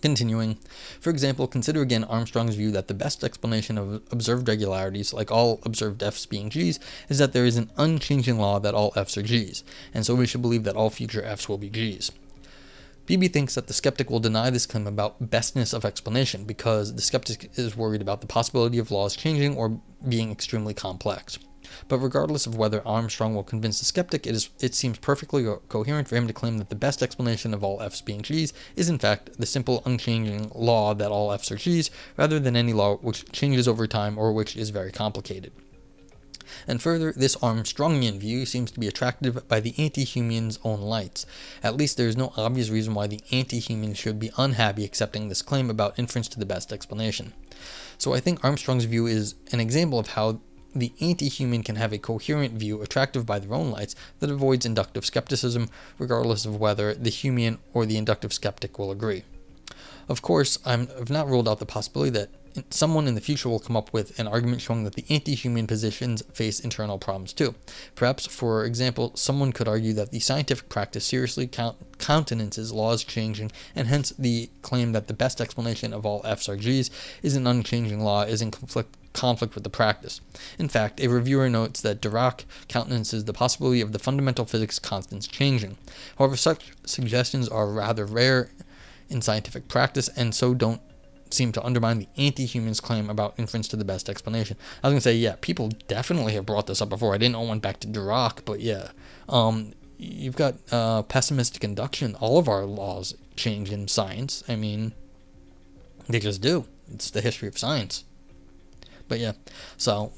Continuing, for example, consider again Armstrong's view that the best explanation of observed regularities, like all observed F's being G's, is that there is an unchanging law that all F's are G's, and so we should believe that all future F's will be G's. Beebe thinks that the skeptic will deny this claim about bestness of explanation because the skeptic is worried about the possibility of laws changing or being extremely complex. But regardless of whether Armstrong will convince the skeptic, it seems perfectly coherent for him to claim that the best explanation of all F's being G's is in fact the simple unchanging law that all F's are G's, rather than any law which changes over time or which is very complicated. And further, this Armstrongian view seems to be attractive by the anti-human's own lights. At least there is no obvious reason why the anti-human should be unhappy accepting this claim about inference to the best explanation. So I think Armstrong's view is an example of how the anti-human can have a coherent view attractive by their own lights that avoids inductive skepticism, regardless of whether the human or the inductive skeptic will agree. Of course, I've not ruled out the possibility that someone in the future will come up with an argument showing that the anti-human positions face internal problems too. Perhaps, for example, someone could argue that the scientific practice seriously countenances laws changing, and hence the claim that the best explanation of all F's are G's is an unchanging law is in conflict with the practice. In fact, a reviewer notes that Dirac countenances the possibility of the fundamental physics constants changing. However, such suggestions are rather rare in scientific practice and so don't seem to undermine the anti-human's claim about inference to the best explanation. I was going to say, yeah, people definitely have brought this up before. I didn't know it went back to Dirac, but yeah. You've got pessimistic induction. All of our laws change in science. I mean, they just do. It's the history of science. But yeah, so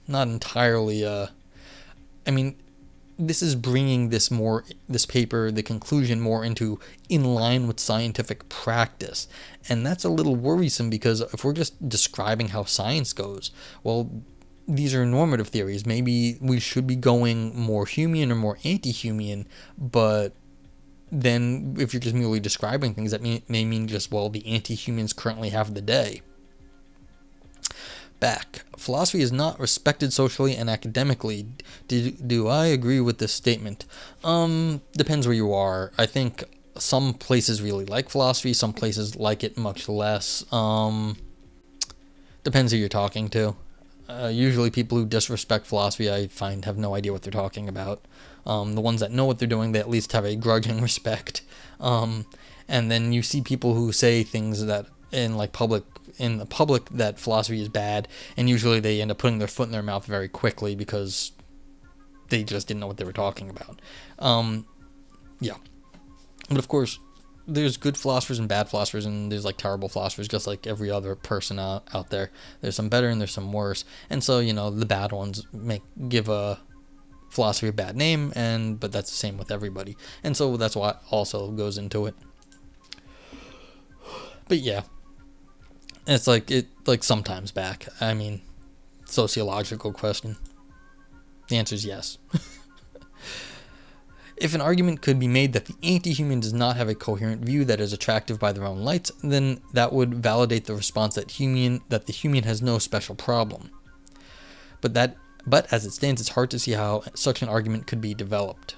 not entirely, I mean, this is bringing this paper, the conclusion, more in line with scientific practice. And that's a little worrisome because if we're just describing how science goes, well, these are normative theories. Maybe we should be going more human or more anti-human, but then if you're just merely describing things, that may mean just, well, the anti-humans currently have the day. Back. Philosophy is not respected socially and academically. Do I agree with this statement? Depends where you are. I think some places really like philosophy, some places like it much less. Depends who you're talking to. Usually people who disrespect philosophy, I find, have no idea what they're talking about. The ones that know what they're doing, they at least have a grudging respect. And then you see people who say things that in the public that philosophy is bad, and usually they end up putting their foot in their mouth very quickly because they just didn't know what they were talking about. Yeah. But of course, there's good philosophers and bad philosophers, and there's like terrible philosophers, just like every other person out there. There's some better and there's some worse. And so, the bad ones give a philosophy a bad name, but that's the same with everybody. And so that's what also goes into it. But yeah. It's like sometimes back. I mean, sociological question. The answer is yes. If an argument could be made that the anti-human does not have a coherent view that is attractive by their own lights, then that would validate the response that the human has no special problem. But as it stands, it's hard to see how such an argument could be developed.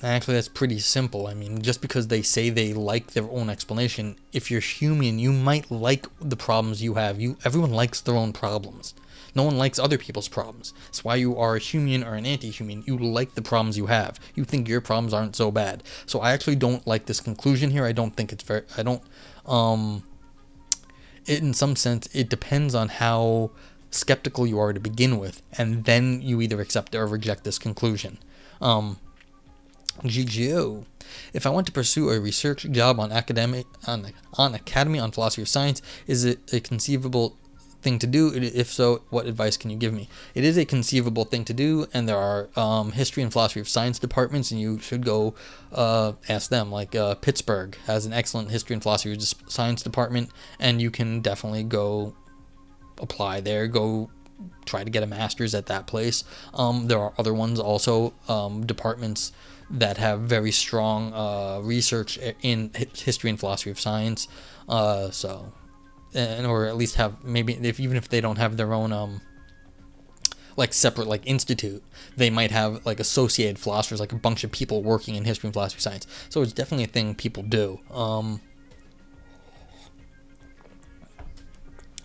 Actually, that's pretty simple. I mean, just because they say they like their own explanation, if you're human, you might like the problems you have. Everyone likes their own problems. No one likes other people's problems. That's why you are a human or an anti-human. You like the problems you have. You think your problems aren't so bad. So I actually don't like this conclusion here. I don't think it's fair. In some sense, it depends on how skeptical you are to begin with, and then you either accept or reject this conclusion. GGO. If I want to pursue a research job on Academy on Philosophy of Science, is it a conceivable thing to do? If so, what advice can you give me? It is a conceivable thing to do, and there are history and philosophy of science departments, and you should go ask them. Like Pittsburgh has an excellent history and philosophy of science department, and you can definitely go apply there. Go try to get a master's at that place. There are other ones also, departments that have very strong research in history and philosophy of science. Or at least have, maybe even if they don't have their own separate institute, they might have associated philosophers, like a bunch of people working in history and philosophy of science. So it's definitely a thing people do.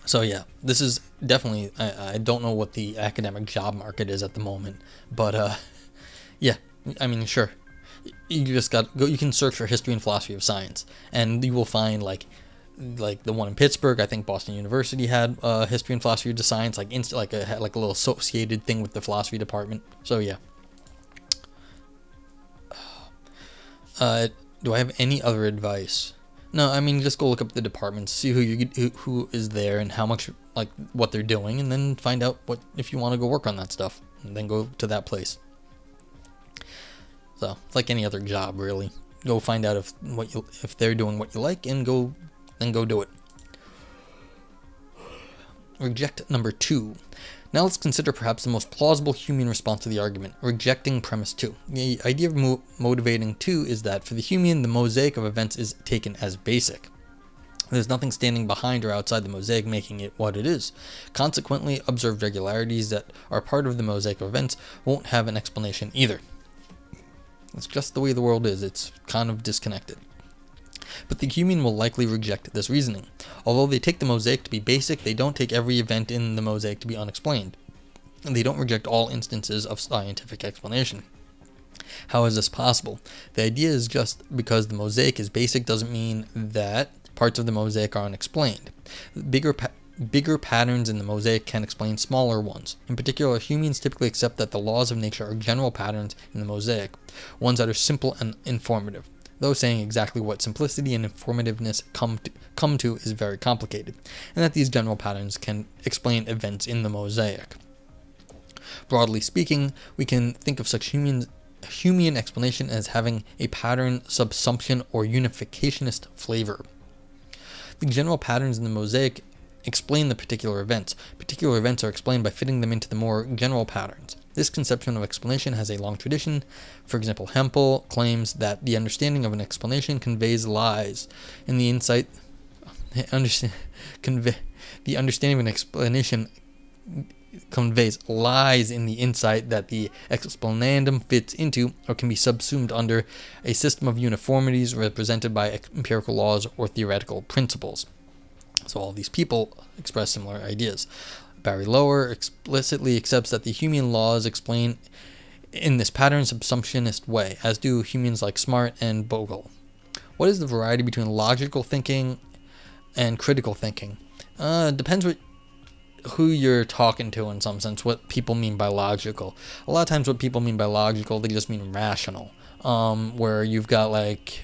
So yeah, this is definitely, I don't know what the academic job market is at the moment, but yeah, I mean, sure, you just you can search for history and philosophy of science, and you will find like the one in Pittsburgh. I think Boston University had history and philosophy of science, like a little associated thing with the philosophy department. So yeah. Do I have any other advice? No, I mean, just go look up the departments, see who is there and how much, what they're doing, and then find out if you want to go work on that stuff, and then go to that place. So it's like any other job, really. Go find out if they're doing what you like, and go do it. Reject number 2. Now let's consider perhaps the most plausible human response to the argument, rejecting premise 2. The idea of motivating 2 is that for the human, the mosaic of events is taken as basic. There's nothing standing behind or outside the mosaic making it what it is. Consequently, observed regularities that are part of the mosaic of events won't have an explanation either. It's just the way the world is. It's kind of disconnected. But the human will likely reject this reasoning. Although they take the mosaic to be basic, they don't take every event in the mosaic to be unexplained. And they don't reject all instances of scientific explanation. How is this possible? The idea is just because the mosaic is basic doesn't mean that parts of the mosaic are unexplained. Bigger patterns in the mosaic can explain smaller ones. In particular, humans typically accept that the laws of nature are general patterns in the mosaic, ones that are simple and informative. Though saying exactly what simplicity and informativeness come to is very complicated, and that these general patterns can explain events in the mosaic. Broadly speaking, we can think of such Humean explanation as having a pattern, subsumption, or unificationist flavor. The general patterns in the mosaic explain the particular events. Particular events are explained by fitting them into the more general patterns. This conception of explanation has a long tradition. For example, Hempel claims that the understanding of an explanation conveys lies in the insight. The understanding of an explanation conveys lies in the insight that the explanandum fits into or can be subsumed under a system of uniformities represented by empirical laws or theoretical principles. So all these people express similar ideas. Barry Lower explicitly accepts that the Humean laws explain in this pattern subsumptionist way, as do Humeans like Smart and Bogle. What is the variety between logical thinking and critical thinking? Depends who you're talking to in some sense, what people mean by logical. A lot of times what people mean by logical, they just mean rational, where you've got like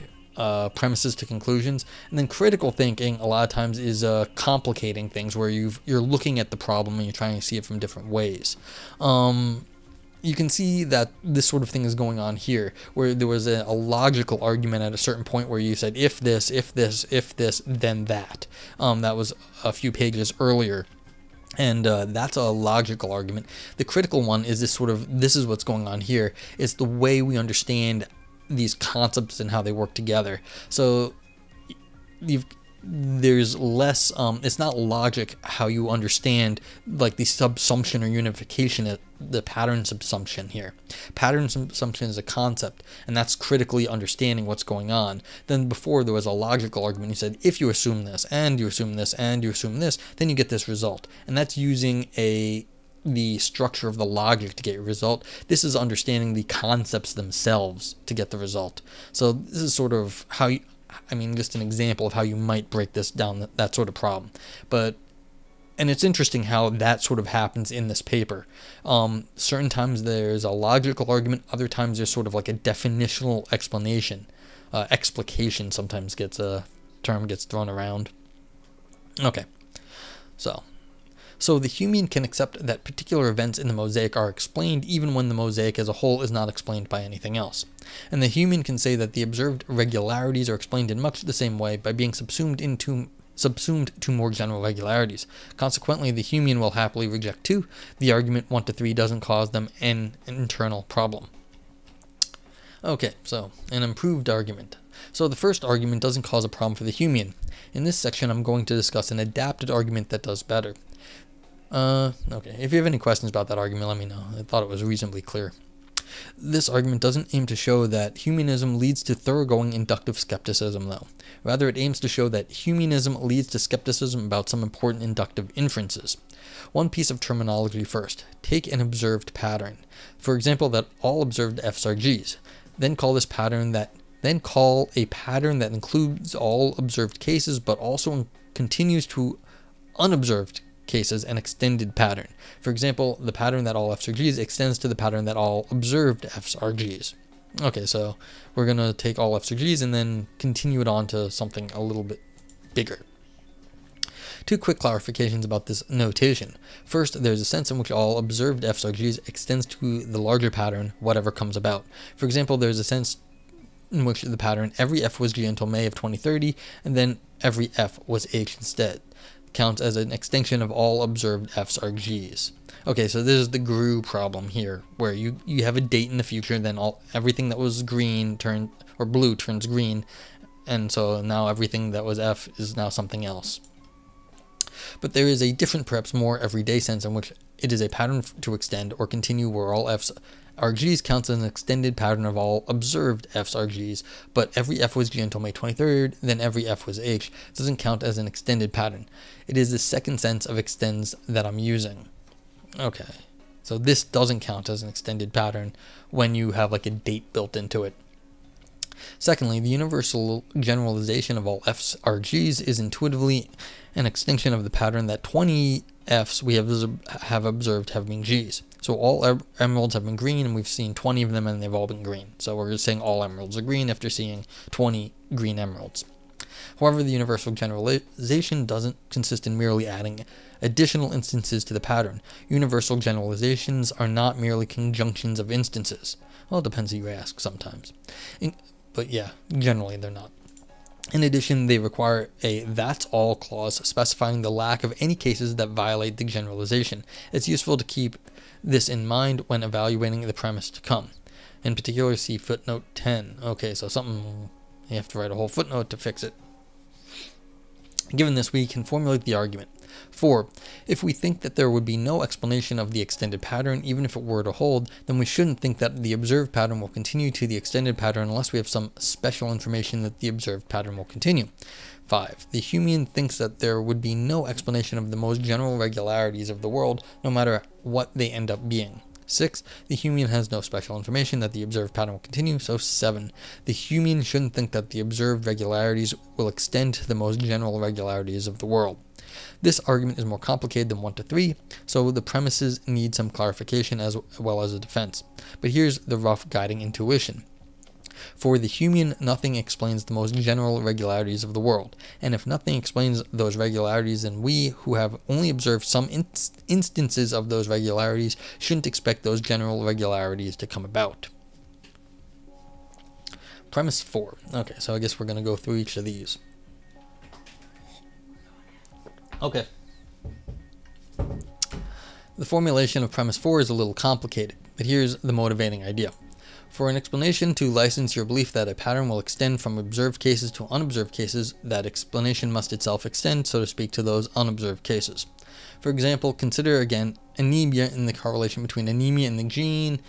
premises to conclusions. And then critical thinking a lot of times is complicating things, where you're looking at the problem and you're trying to see it from different ways. You can see that this sort of thing is going on here, where there was a logical argument at a certain point where you said, if this, then that. That was a few pages earlier. And that's a logical argument. The critical one is this is what's going on here. It's the way we understand these concepts and how they work together. So there's less, it's not logic how you understand like the subsumption or unification, the pattern subsumption here. Pattern subsumption is a concept, and that's critically understanding what's going on. Then before there was a logical argument. You said, if you assume this, and you assume this, and you assume this, then you get this result. And that's using the structure of the logic to get your result. This is understanding the concepts themselves to get the result. So this is sort of how you, just an example of how you might break this down, that sort of problem. And it's interesting how that sort of happens in this paper. Certain times there's a logical argument, other times there's sort of like a definitional explanation. Explication sometimes gets a term gets thrown around. Okay, so the Humean can accept that particular events in the mosaic are explained even when the mosaic as a whole is not explained by anything else. And the Humean can say that the observed regularities are explained in much the same way by being subsumed to more general regularities. Consequently, the Humean will happily reject 2. The argument 1 to 3 doesn't cause them an internal problem. Okay, so an improved argument. So the first argument doesn't cause a problem for the Humean. In this section, I'm going to discuss an adapted argument that does better. Okay, if you have any questions about that argument, let me know. I thought it was reasonably clear. This argument doesn't aim to show that Humeanism leads to thoroughgoing inductive skepticism, though. Rather, it aims to show that Humeanism leads to skepticism about some important inductive inferences. One piece of terminology first. Take an observed pattern. For example, that all observed F's are G's. Then call a pattern that includes all observed cases, but also continues to unobserved cases an extended pattern. For example, the pattern that all F's are G's extends to the pattern that all observed F's are G's. Okay, so we're going to take all F's are G's and then continue it on to something a little bit bigger. 2 quick clarifications about this notation. First, there's a sense in which all observed F's are G's extends to the larger pattern, whatever comes about. For example, there's a sense in which the pattern every F was G until May of 2030, and then every F was H instead, counts as an extension of all observed F's are G's. Okay, so this is the GRU problem here, where you have a date in the future, then everything that was green blue turns green, and so now everything that was F is now something else. But there is a different, perhaps more everyday sense in which it is a pattern to extend or continue where all F's are G's counts as an extended pattern of all observed F's are G's, but every F was G until May 23rd, then every F was H. It doesn't count as an extended pattern. It is the second sense of extends that I'm using. Okay, so this doesn't count as an extended pattern when you have like a date built into it. Secondly, the universal generalization of all F's are G's is intuitively an extension of the pattern that 20 F's we have observed have been G's. So all emeralds have been green, and we've seen 20 of them, and they've all been green. So we're just saying all emeralds are green after seeing 20 green emeralds. However, the universal generalization doesn't consist in merely adding additional instances to the pattern. Universal generalizations are not merely conjunctions of instances. Well, it depends who you ask sometimes. But yeah, generally they're not. In addition, they require a "that's all" clause specifying the lack of any cases that violate the generalization. It's useful to keep this in mind when evaluating the premise to come. In particular, see footnote 10. Okay, so something, you have to write a whole footnote to fix it. Given this, we can formulate the argument. 4. If we think that there would be no explanation of the extended pattern, even if it were to hold, then we shouldn't think that the observed pattern will continue to the extended pattern unless we have some special information that the observed pattern will continue. 5. The Humean thinks that there would be no explanation of the most general regularities of the world, no matter what they end up being. 6. The Humean has no special information that the observed pattern will continue, so 7. The Humean shouldn't think that the observed regularities will extend to the most general regularities of the world. This argument is more complicated than 1 to 3, so the premises need some clarification as well as a defense. But here's the rough guiding intuition. For the Humean, nothing explains the most general regularities of the world, and if nothing explains those regularities, then we, who have only observed some instances of those regularities, shouldn't expect those general regularities to come about. Premise 4. Okay, so I guess we're going to go through each of these. Okay. The formulation of premise 4 is a little complicated, but here's the motivating idea. For an explanation to license your belief that a pattern will extend from observed cases to unobserved cases, that explanation must itself extend, so to speak, to those unobserved cases. For example, consider again anemia and the correlation between anemia and the gene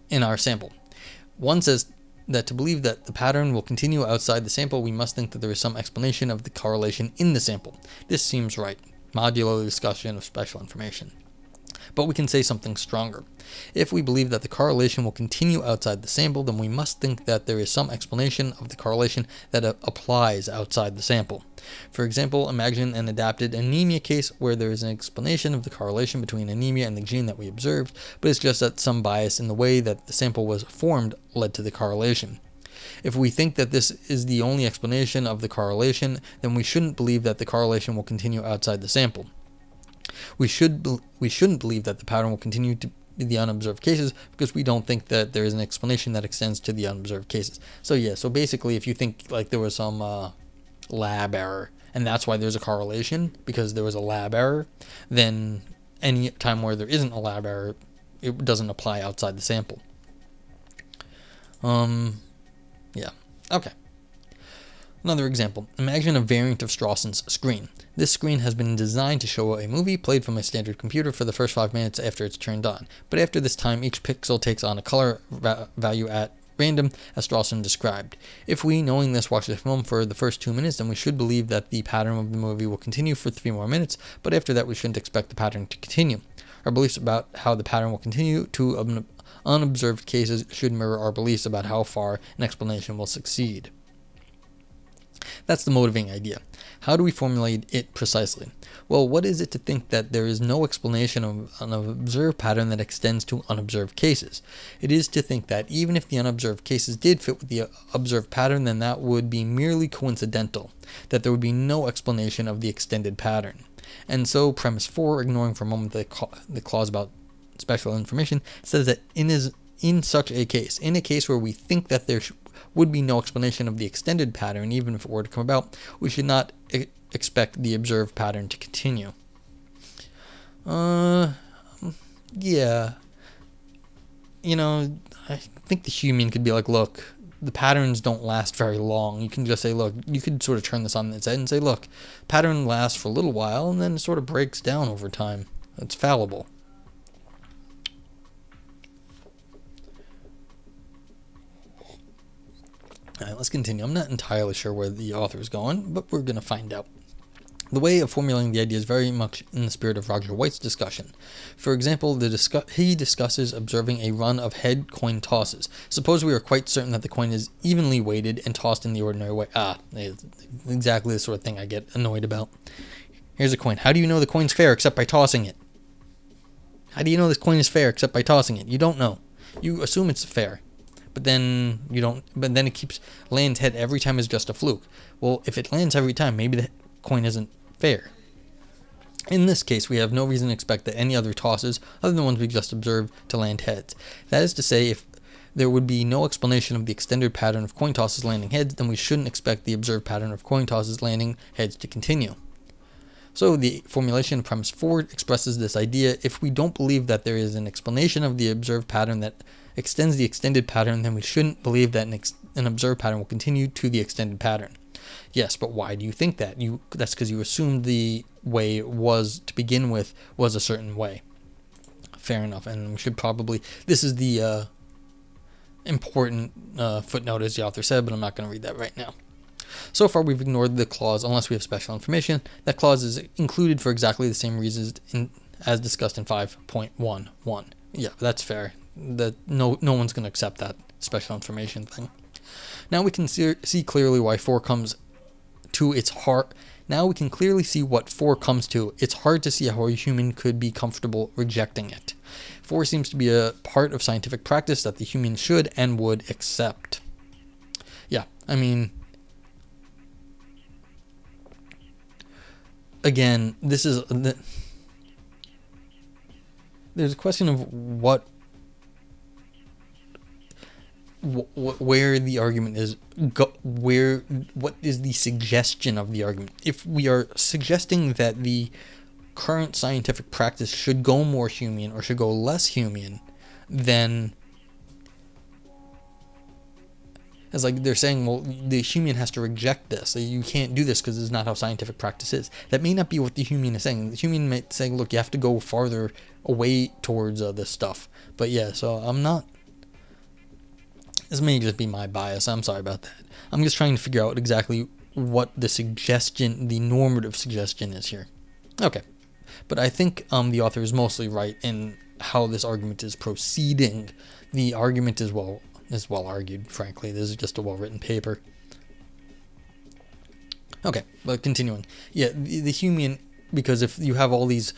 in our sample. One says that to believe that the pattern will continue outside the sample, we must think that there is some explanation of the correlation in the sample. This seems right, modulo the discussion of special information. But we can say something stronger. If we believe that the correlation will continue outside the sample, then we must think that there is some explanation of the correlation that applies outside the sample. For example, imagine an adapted anemia case where there is an explanation of the correlation between anemia and the gene that we observed, but it's just that some bias in the way that the sample was formed led to the correlation. If we think that this is the only explanation of the correlation, then we shouldn't believe that the correlation will continue outside the sample. We shouldn't believe that the pattern will continue to be the unobserved cases because we don't think that there is an explanation that extends to the unobserved cases. So yeah, so basically if you think like there was some lab error and that's why there's a correlation because there was a lab error, then any time where there isn't a lab error, it doesn't apply outside the sample. Yeah, okay. Another example, imagine a variant of Strawson's screen. This screen has been designed to show a movie played from a standard computer for the first 5 minutes after it's turned on. But after this time, each pixel takes on a color value at random, as Strawson described. If we, knowing this, watch the film for the first 2 minutes, then we should believe that the pattern of the movie will continue for 3 more minutes, but after that we shouldn't expect the pattern to continue. Our beliefs about how the pattern will continue to unobserved cases should mirror our beliefs about how far an explanation will succeed. That's the motivating idea. How do we formulate it precisely? Well, what is it to think that there is no explanation of an observed pattern that extends to unobserved cases? It is to think that even if the unobserved cases did fit with the observed pattern, then that would be merely coincidental, that there would be no explanation of the extended pattern. And so premise 4, ignoring for a moment the clause about special information, says that in such a case, in a case where we think that there would be no explanation of the extended pattern, even if it were to come about, we should not expect the observed pattern to continue. Yeah. You know, I think the Humean could be like, look, the patterns don't last very long. You can just say, look, you could sort of turn this on its head and say, look, pattern lasts for a little while and then it sort of breaks down over time. It's fallible. Alright, let's continue. I'm not entirely sure where the author is going, but we're going to find out. The way of formulating the idea is very much in the spirit of Roger White's discussion. For example, he discusses observing a run of head coin tosses. Suppose we are quite certain that the coin is evenly weighted and tossed in the ordinary way. Exactly the sort of thing I get annoyed about. Here's a coin. How do you know the coin's fair except by tossing it? How do you know this coin is fair except by tossing it? You don't know. You assume it's fair. But then you don't. But then it keeps lands head every time is just a fluke. Well, if it lands every time, maybe the coin isn't fair. In this case, we have no reason to expect that any other tosses, other than ones we just observed, to land heads. That is to say, if there would be no explanation of the extended pattern of coin tosses landing heads, then we shouldn't expect the observed pattern of coin tosses landing heads to continue. So the formulation of premise 4 expresses this idea: if we don't believe that there is an explanation of the observed pattern that extends the extended pattern, then we shouldn't believe that an observed pattern will continue to the extended pattern. Yes, but why do you think that? That's because you assumed the way it was to begin with was a certain way. Fair enough, and we should probably... This is the important footnote, as the author said, but I'm not going to read that right now. So far, we've ignored the clause unless we have special information. That clause is included for exactly the same reasons as discussed in 5.11. Yeah, that's fair. That no one's going to accept that special information thing. Now we can see clearly why 4 comes to its heart. Now we can clearly see what 4 comes to. It's hard to see how a human could be comfortable rejecting it. 4 seems to be a part of scientific practice that the human should and would accept. Yeah, I mean, again, this is... There's a question of where the argument is, what is the suggestion of the argument. If we are suggesting that the current scientific practice should go more human or should go less human, then it's like they're saying, well, the human has to reject this. You can't do this because this is not how scientific practice is. That may not be what the human is saying. The human might say, look, you have to go farther away towards this stuff. But yeah, so I'm not... This may just be my bias. I'm sorry about that. I'm just trying to figure out exactly what the suggestion, the normative suggestion is here. Okay. But I think the author is mostly right in how this argument is proceeding. The argument is well argued, frankly. This is just a well-written paper. Okay, but continuing. Yeah, the human, because if you have all these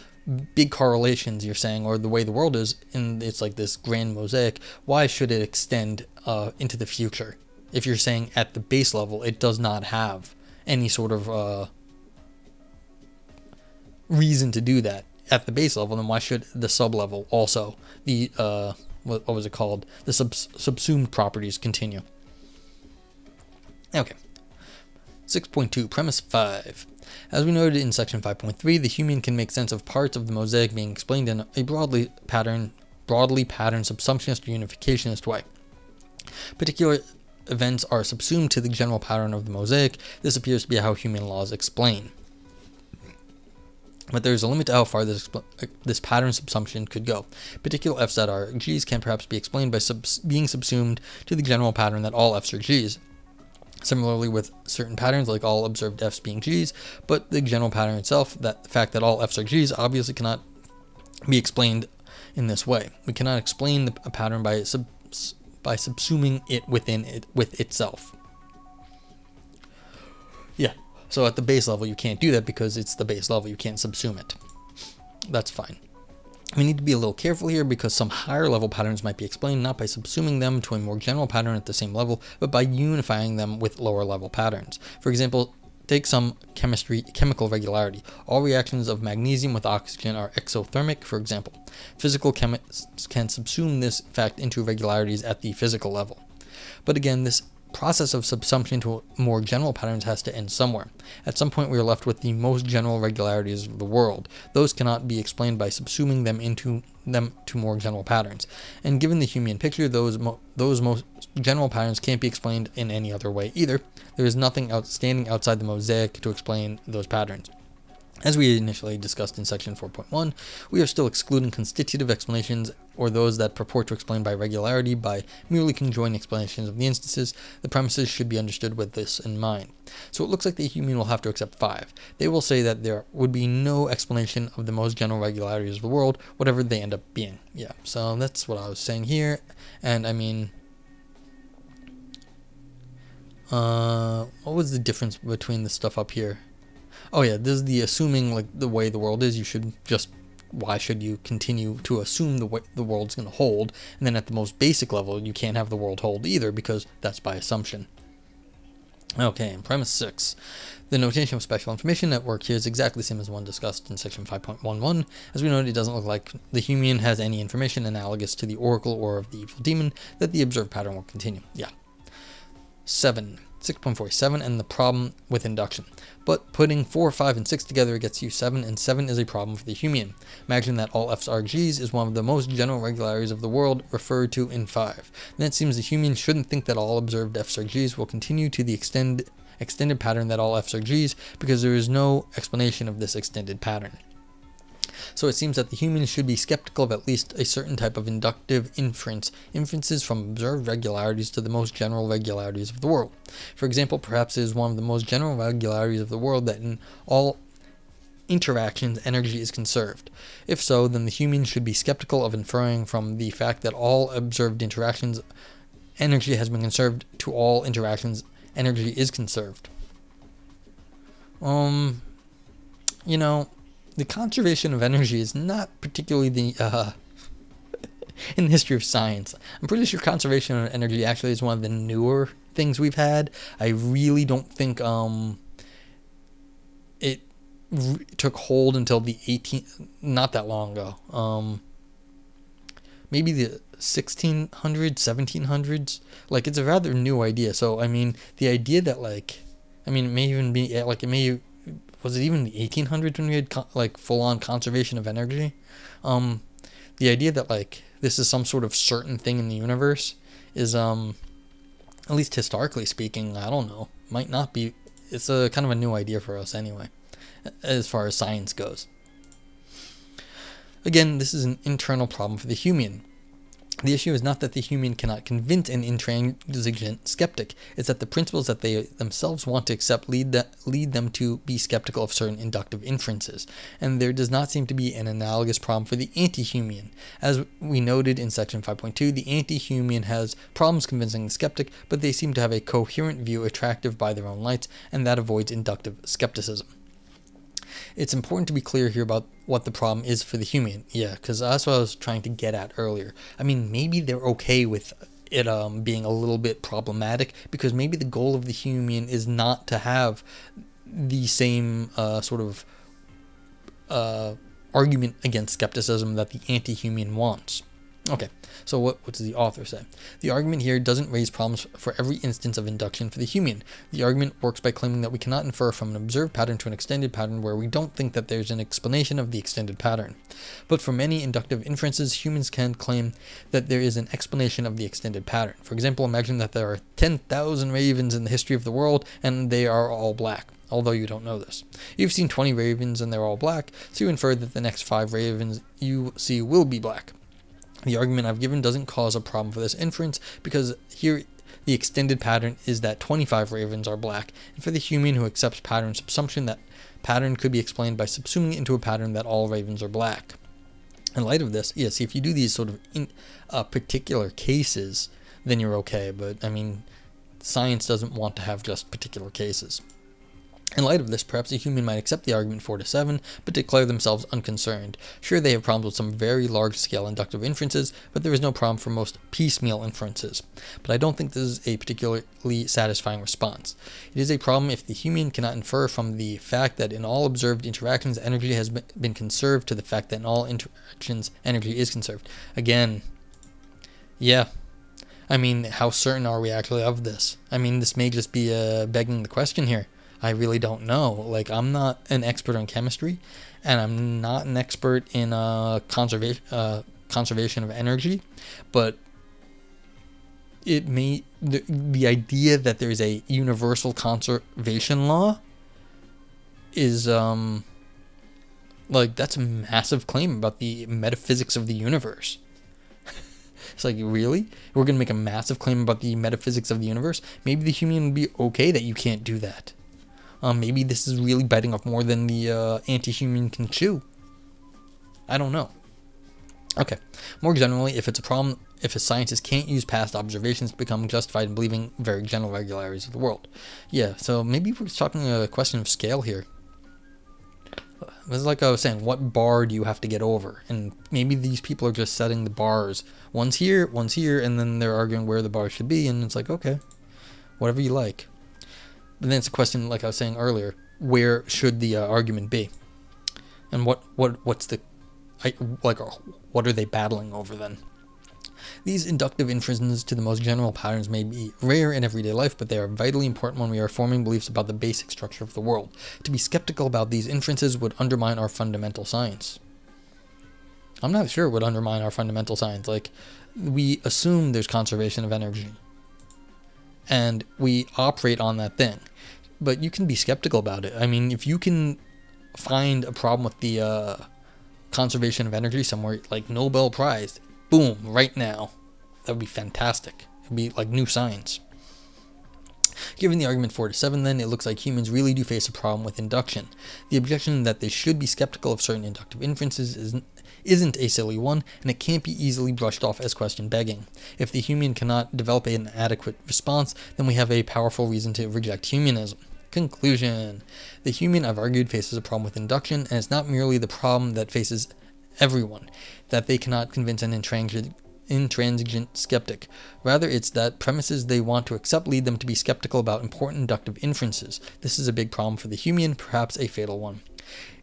big correlations, you're saying, or the way the world is, and it's like this grand mosaic, why should it extend into the future? If you're saying at the base level it does not have any sort of reason to do that at the base level, then why should the sub-level also, the what was it called, the subsumed properties, continue? Okay. 6.2, premise 5. As we noted in section 5.3, the human can make sense of parts of the mosaic being explained in a broadly patterned subsumptionist or unificationist way. Particular events are subsumed to the general pattern of the mosaic. This appears to be how human laws explain. But there is a limit to how far this pattern subsumption could go. Particular f's that are g's can perhaps be explained by being subsumed to the general pattern that all f's are g's. Similarly with certain patterns, like all observed f's being g's, but the general pattern itself, that the fact that all f's are g's, obviously cannot be explained in this way. We cannot explain a pattern by subsuming it within it with itself. Yeah, so at the base level you can't do that because it's the base level. You can't subsume it. That's fine. We need to be a little careful here because some higher level patterns might be explained not by subsuming them to a more general pattern at the same level, but by unifying them with lower level patterns. For example, take some chemical regularity. All reactions of magnesium with oxygen are exothermic, for example. Physical chemists can subsume this fact into regularities at the physical level. But again, this process of subsumption to more general patterns has to end somewhere. At some point we are left with the most general regularities of the world. Those cannot be explained by subsuming them to more general patterns. And given the Humean picture, those most general patterns can't be explained in any other way either. There is nothing outstanding outside the mosaic to explain those patterns. As we initially discussed in section 4.1, we are still excluding constitutive explanations or those that purport to explain by regularity by merely conjoined explanations of the instances. The premises should be understood with this in mind. So it looks like the Humean will have to accept 5. They will say that there would be no explanation of the most general regularities of the world, whatever they end up being. Yeah, so that's what I was saying here. And I mean, what was the difference between the stuff up here? Oh yeah, this is the assuming, like, the way the world is. You should just, why should you continue to assume the way the world's going to hold? And then at the most basic level, you can't have the world hold either because that's by assumption. Okay, and premise 6. The notation of special information at work here is exactly the same as one discussed in section 5.11. As we noted, it doesn't look like the human has any information analogous to the oracle or of the evil demon that the observed pattern will continue. Yeah. 6.47, and the problem with induction. But putting 4, 5, and 6 together gets you 7, and 7 is a problem for the human. Imagine that all F's are G's is one of the most general regularities of the world, referred to in 5. Then it seems the human shouldn't think that all observed F's are G's will continue to the extended pattern that all F's are G's, because there is no explanation of this extended pattern. So it seems that the human should be skeptical of at least a certain type of inductive inferences from observed regularities to the most general regularities of the world. For example, perhaps it is one of the most general regularities of the world that in all interactions energy is conserved. If so, then the human should be skeptical of inferring from the fact that all observed interactions energy has been conserved to all interactions energy is conserved. You know, the conservation of energy is not particularly the in the history of science. I'm pretty sure conservation of energy actually is one of the newer things we've had. I really don't think it took hold until the not that long ago. Maybe the 1600s, 1700s. Like, it's a rather new idea. So I mean, the idea that, like, I mean, it may even be like, it may, was it even the 1800s when we had like full-on conservation of energy? The idea that, like, this is some sort of certain thing in the universe is, at least historically speaking, I don't know, might not be. It's a kind of a new idea for us anyway, as far as science goes. Again, this is an internal problem for the human. The issue is not that the human cannot convince an intransigent skeptic. It's that the principles that they themselves want to accept lead them to be skeptical of certain inductive inferences. And there does not seem to be an analogous problem for the anti-human. As we noted in section 5.2, the anti-human has problems convincing the skeptic, but they seem to have a coherent view attractive by their own lights, and that avoids inductive skepticism. It's important to be clear here about what the problem is for the human. Yeah, because that's what I was trying to get at earlier. I mean, maybe they're okay with it being a little bit problematic, because maybe the goal of the human is not to have the same sort of argument against skepticism that the anti-human wants. Okay, so what does the author say? The argument here doesn't raise problems for every instance of induction for the human. The argument works by claiming that we cannot infer from an observed pattern to an extended pattern where we don't think that there's an explanation of the extended pattern. But for many inductive inferences, humans can claim that there is an explanation of the extended pattern. For example, imagine that there are 10,000 ravens in the history of the world and they are all black, although you don't know this. You've seen 20 ravens and they're all black, so you infer that the next 5 ravens you see will be black. The argument I've given doesn't cause a problem for this inference, because here the extended pattern is that 25 ravens are black, and for the human who accepts pattern subsumption, that pattern could be explained by subsuming it into a pattern that all ravens are black. In light of this, yes, if you do these sort of particular cases, then you're okay, but I mean, science doesn't want to have just particular cases. In light of this, perhaps a human might accept the argument 4 to 7, but declare themselves unconcerned. Sure, they have problems with some very large-scale inductive inferences, but there is no problem for most piecemeal inferences. But I don't think this is a particularly satisfying response. It is a problem if the human cannot infer from the fact that in all observed interactions, energy has been conserved to the fact that in all interactions, energy is conserved. Again, yeah. I mean, how certain are we actually of this? I mean, this may just be begging the question here. I really don't know. Like, I'm not an expert on chemistry, and I'm not an expert in conservation of energy, but it may the idea that there is a universal conservation law is like, that's a massive claim about the metaphysics of the universe. It's like, really? We're gonna make a massive claim about the metaphysics of the universe? Maybe the human would be okay that you can't do that. Maybe this is really biting off more than the anti-human can chew. I don't know. Okay. More generally, if it's a problem, if a scientist can't use past observations to become justified in believing very general regularities of the world. Yeah, so maybe we're talking a question of scale here. It's like I was saying, what bar do you have to get over? And maybe these people are just setting the bars. One's here, and then they're arguing where the bar should be, and it's like, okay, whatever you like. But then it's a question, like I was saying earlier, where should the argument be? And what are they battling over then? These inductive inferences to the most general patterns may be rare in everyday life, but they are vitally important when we are forming beliefs about the basic structure of the world. To be skeptical about these inferences would undermine our fundamental science. I'm not sure it would undermine our fundamental science. Like, we assume there's conservation of energy, and we operate on that thing. But you can be skeptical about it. I mean, if you can find a problem with the conservation of energy somewhere, like Nobel Prize, boom, right now, that would be fantastic. It would be like new science. Given the argument 4 to 7, then, it looks like humans really do face a problem with induction. The objection that they should be skeptical of certain inductive inferences isn't a silly one, and it can't be easily brushed off as question begging. If the human cannot develop an adequate response, then we have a powerful reason to reject humanism. Conclusion. The human, I've argued, faces a problem with induction, and it's not merely the problem that faces everyone, that they cannot convince an intransigent skeptic. Rather, it's that premises they want to accept lead them to be skeptical about important inductive inferences. This is a big problem for the human, perhaps a fatal one.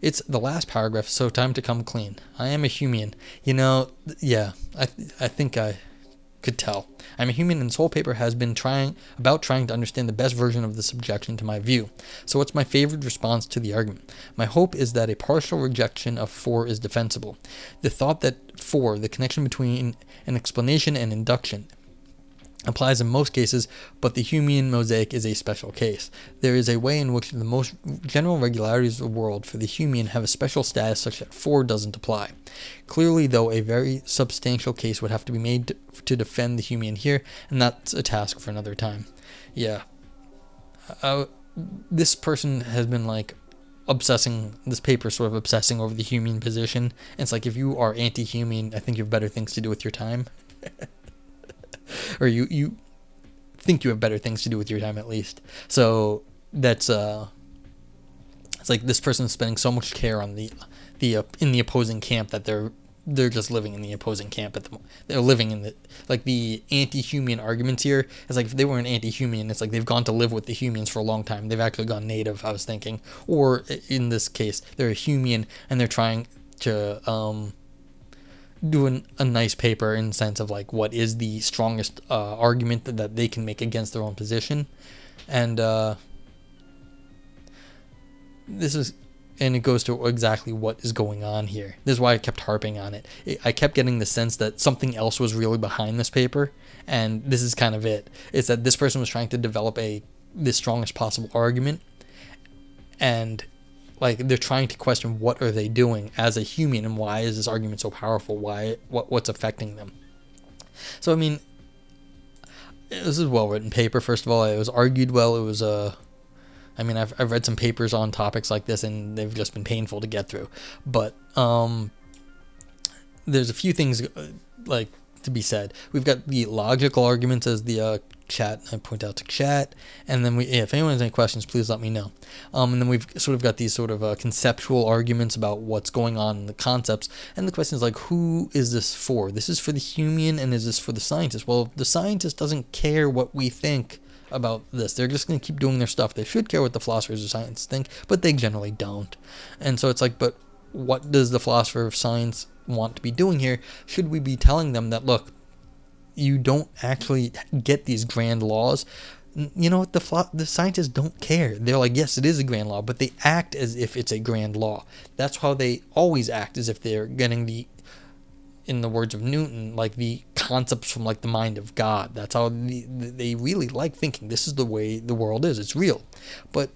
It's the last paragraph, so time to come clean. I am a human. You know, yeah, I think I could tell. I'm a human, and this whole paper has been trying to understand the best version of this objection to my view. So what's my favorite response to the argument? My hope is that a partial rejection of 4 is defensible. The thought that 4, the connection between an explanation and induction, applies in most cases, but the Humean mosaic is a special case. There is a way in which the most general regularities of the world for the Humean have a special status such that 4 doesn't apply. Clearly, though, a very substantial case would have to be made to defend the Humean here, and that's a task for another time. Yeah. This person has been like this paper sort of obsessing over the Humean position. And it's like, if you are anti-Humean, I think you have better things to do with your time. Or you think you have better things to do with your time, at least. So that's it's like this person is spending so much care on in the opposing camp that they're just living in the opposing camp they're living in the anti-Humean arguments here. It's like, if they weren't anti-Humean, it's like they've gone to live with the Humans for a long time. They've actually gone native, I was thinking. Or in this case, they're a Humean and they're trying to do a nice paper in the sense of like, what is the strongest argument that they can make against their own position. And it goes to exactly what is going on here. This is why I kept harping on it. I kept getting the sense that something else was really behind this paper, and this is kind of it. It's that this person was trying to develop the strongest possible argument, and like, they're trying to question what are they doing as a human, and why is this argument so powerful? What's affecting them? So I mean, this is a well-written paper. First of all, it was argued well. It was I mean, I've read some papers on topics like this, and they've just been painful to get through. But there's a few things like to be said. We've got the logical arguments as the chat. I point out to chat, and then if anyone has any questions, please let me know. And then we've sort of got these sort of conceptual arguments about what's going on in the concepts, and the question is like, who is this for? This is for the Humean, and is this for the scientist? Well, the scientist doesn't care what we think about this. They're just going to keep doing their stuff. They should care what the philosophers of science think, but they generally don't. And so it's like, but what does the philosopher of science want to be doing here? Should we be telling them that, look, you don't actually get these grand laws? You know what? The scientists don't care. They're like, yes, it is a grand law, but they act as if it's a grand law. That's how they always act, as if they're getting in the words of Newton, like the concepts from like the mind of God. That's how they really like thinking this is the way the world is. It's real. But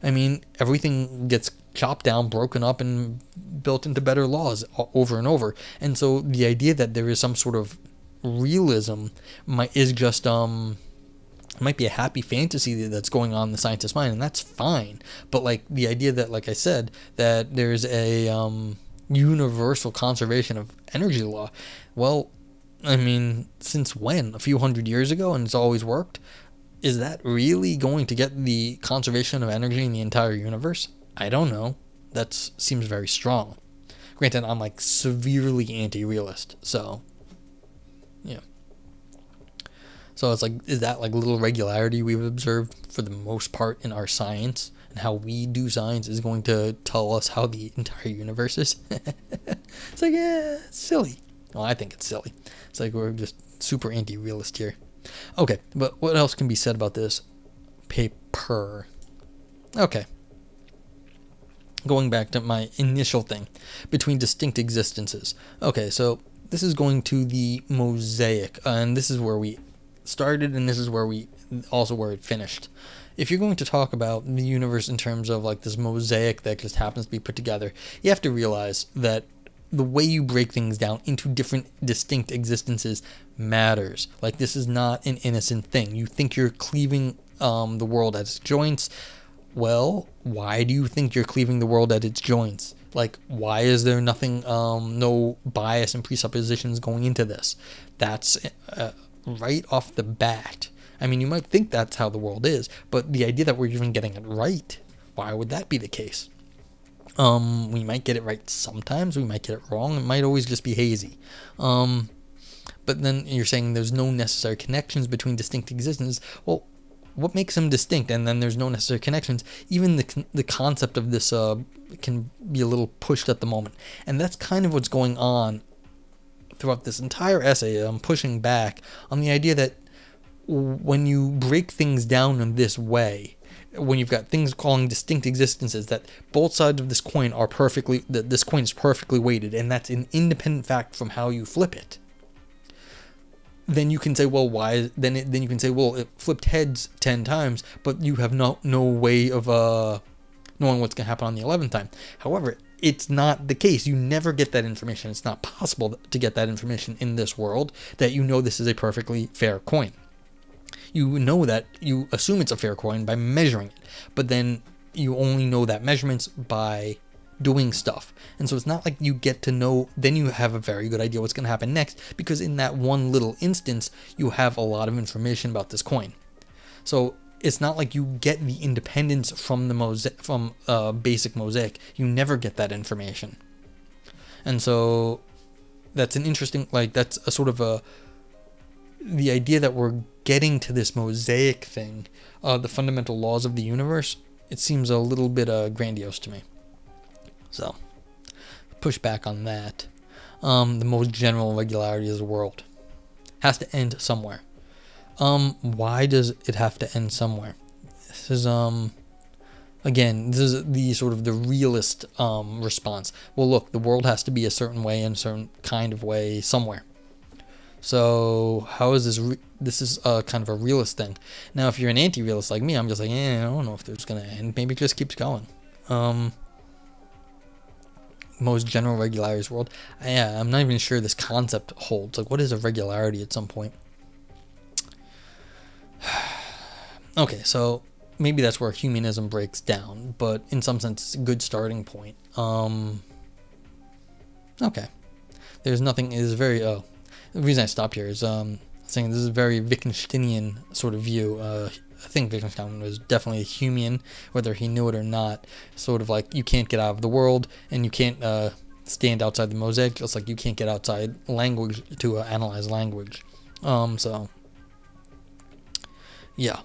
I mean, everything gets chopped down, broken up, and built into better laws over and over. And so the idea that there is some sort of realism might be a happy fantasy that's going on in the scientist's mind, and that's fine. But like the idea that, like I said, that there's a universal conservation of energy law, well, I mean, since when? A few hundred years ago, and it's always worked? Is that really going to get the conservation of energy in the entire universe? I don't know. That seems very strong. Granted, I'm like severely anti-realist, so yeah. So it's like, is that like little regularity we've observed for the most part in our science and how we do science is going to tell us how the entire universe is? It's like, yeah, it's silly. Well, I think it's silly. It's like we're just super anti-realist here. Okay, but what else can be said about this paper? Okay. Going back to my initial thing, between distinct existences. Okay, so this is going to the mosaic, and this is where we started, and this is where it finished. If you're going to talk about the universe in terms of like this mosaic that just happens to be put together, you have to realize that the way you break things down into different distinct existences matters. Like, this is not an innocent thing. You think you're cleaving the world at its joints. Well, why do you think you're cleaving the world at its joints? Like, why is there nothing, no bias and presuppositions going into this? That's right off the bat. I mean, you might think that's how the world is, but the idea that we're even getting it right, why would that be the case? We might get it right sometimes, we might get it wrong, it might always just be hazy. But then you're saying there's no necessary connections between distinct existences. Well, what makes them distinct? And then there's no necessary connections. Even the concept of this can be a little pushed at the moment. And that's kind of what's going on throughout this entire essay. I'm pushing back on the idea that when you break things down in this way, when you've got things calling distinct existences, that both sides of this coin are that this coin is perfectly weighted, and that's an independent fact from how you flip it. Then you can say, well, why? Then you can say, well, it flipped heads 10 times, but you have no way of knowing what's going to happen on the 11th time. However, it's not the case. You never get that information. It's not possible to get that information in this world, that you know this is a perfectly fair coin. You know that, you assume it's a fair coin by measuring it, but then you only know that measurements by doing stuff. And so it's not like you get to know, then you have a very good idea what's going to happen next, because in that one little instance, you have a lot of information about this coin. So it's not like you get the independence from the basic mosaic. You never get that information. And so that's an interesting, like, that's a sort of the idea that we're getting to this mosaic thing, the fundamental laws of the universe, it seems a little bit grandiose to me. So, push back on that. The most general regularity of the world has to end somewhere. Why does it have to end somewhere? This is, again, this is the sort of the realist response. Well, look, the world has to be a certain way, in a certain kind of way, somewhere. So how is this? This is kind of a realist thing. Now, if you're an anti-realist like me, I'm just like, I don't know if it's going to end. Maybe it just keeps going. Most general regularities world. Yeah, I'm not even sure this concept holds. Like, what is a regularity at some point? Okay, so maybe that's where humanism breaks down, but in some sense, it's a good starting point. Okay. There's nothing, it is very, the reason I stopped here is saying this is a very Wittgensteinian sort of view. I think Wittgenstein was definitely a Humean, whether he knew it or not. Sort of like, you can't get out of the world, and you can't stand outside the mosaic, just like you can't get outside language to analyze language. So, yeah.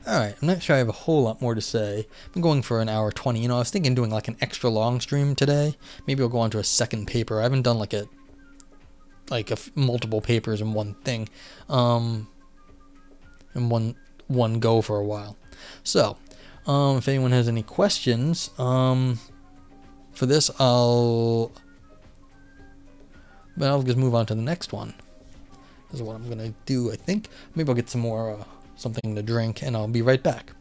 Alright, I'm not sure I have a whole lot more to say. I'm going for an hour 20. You know, I was thinking doing like an extra long stream today. Maybe I'll go on to a second paper. I haven't done like multiple papers in one thing, in one go for a while. So, if anyone has any questions, for this, I'll just move on to the next one. This is what I'm gonna do, I think. Maybe I'll get some more, something to drink, and I'll be right back.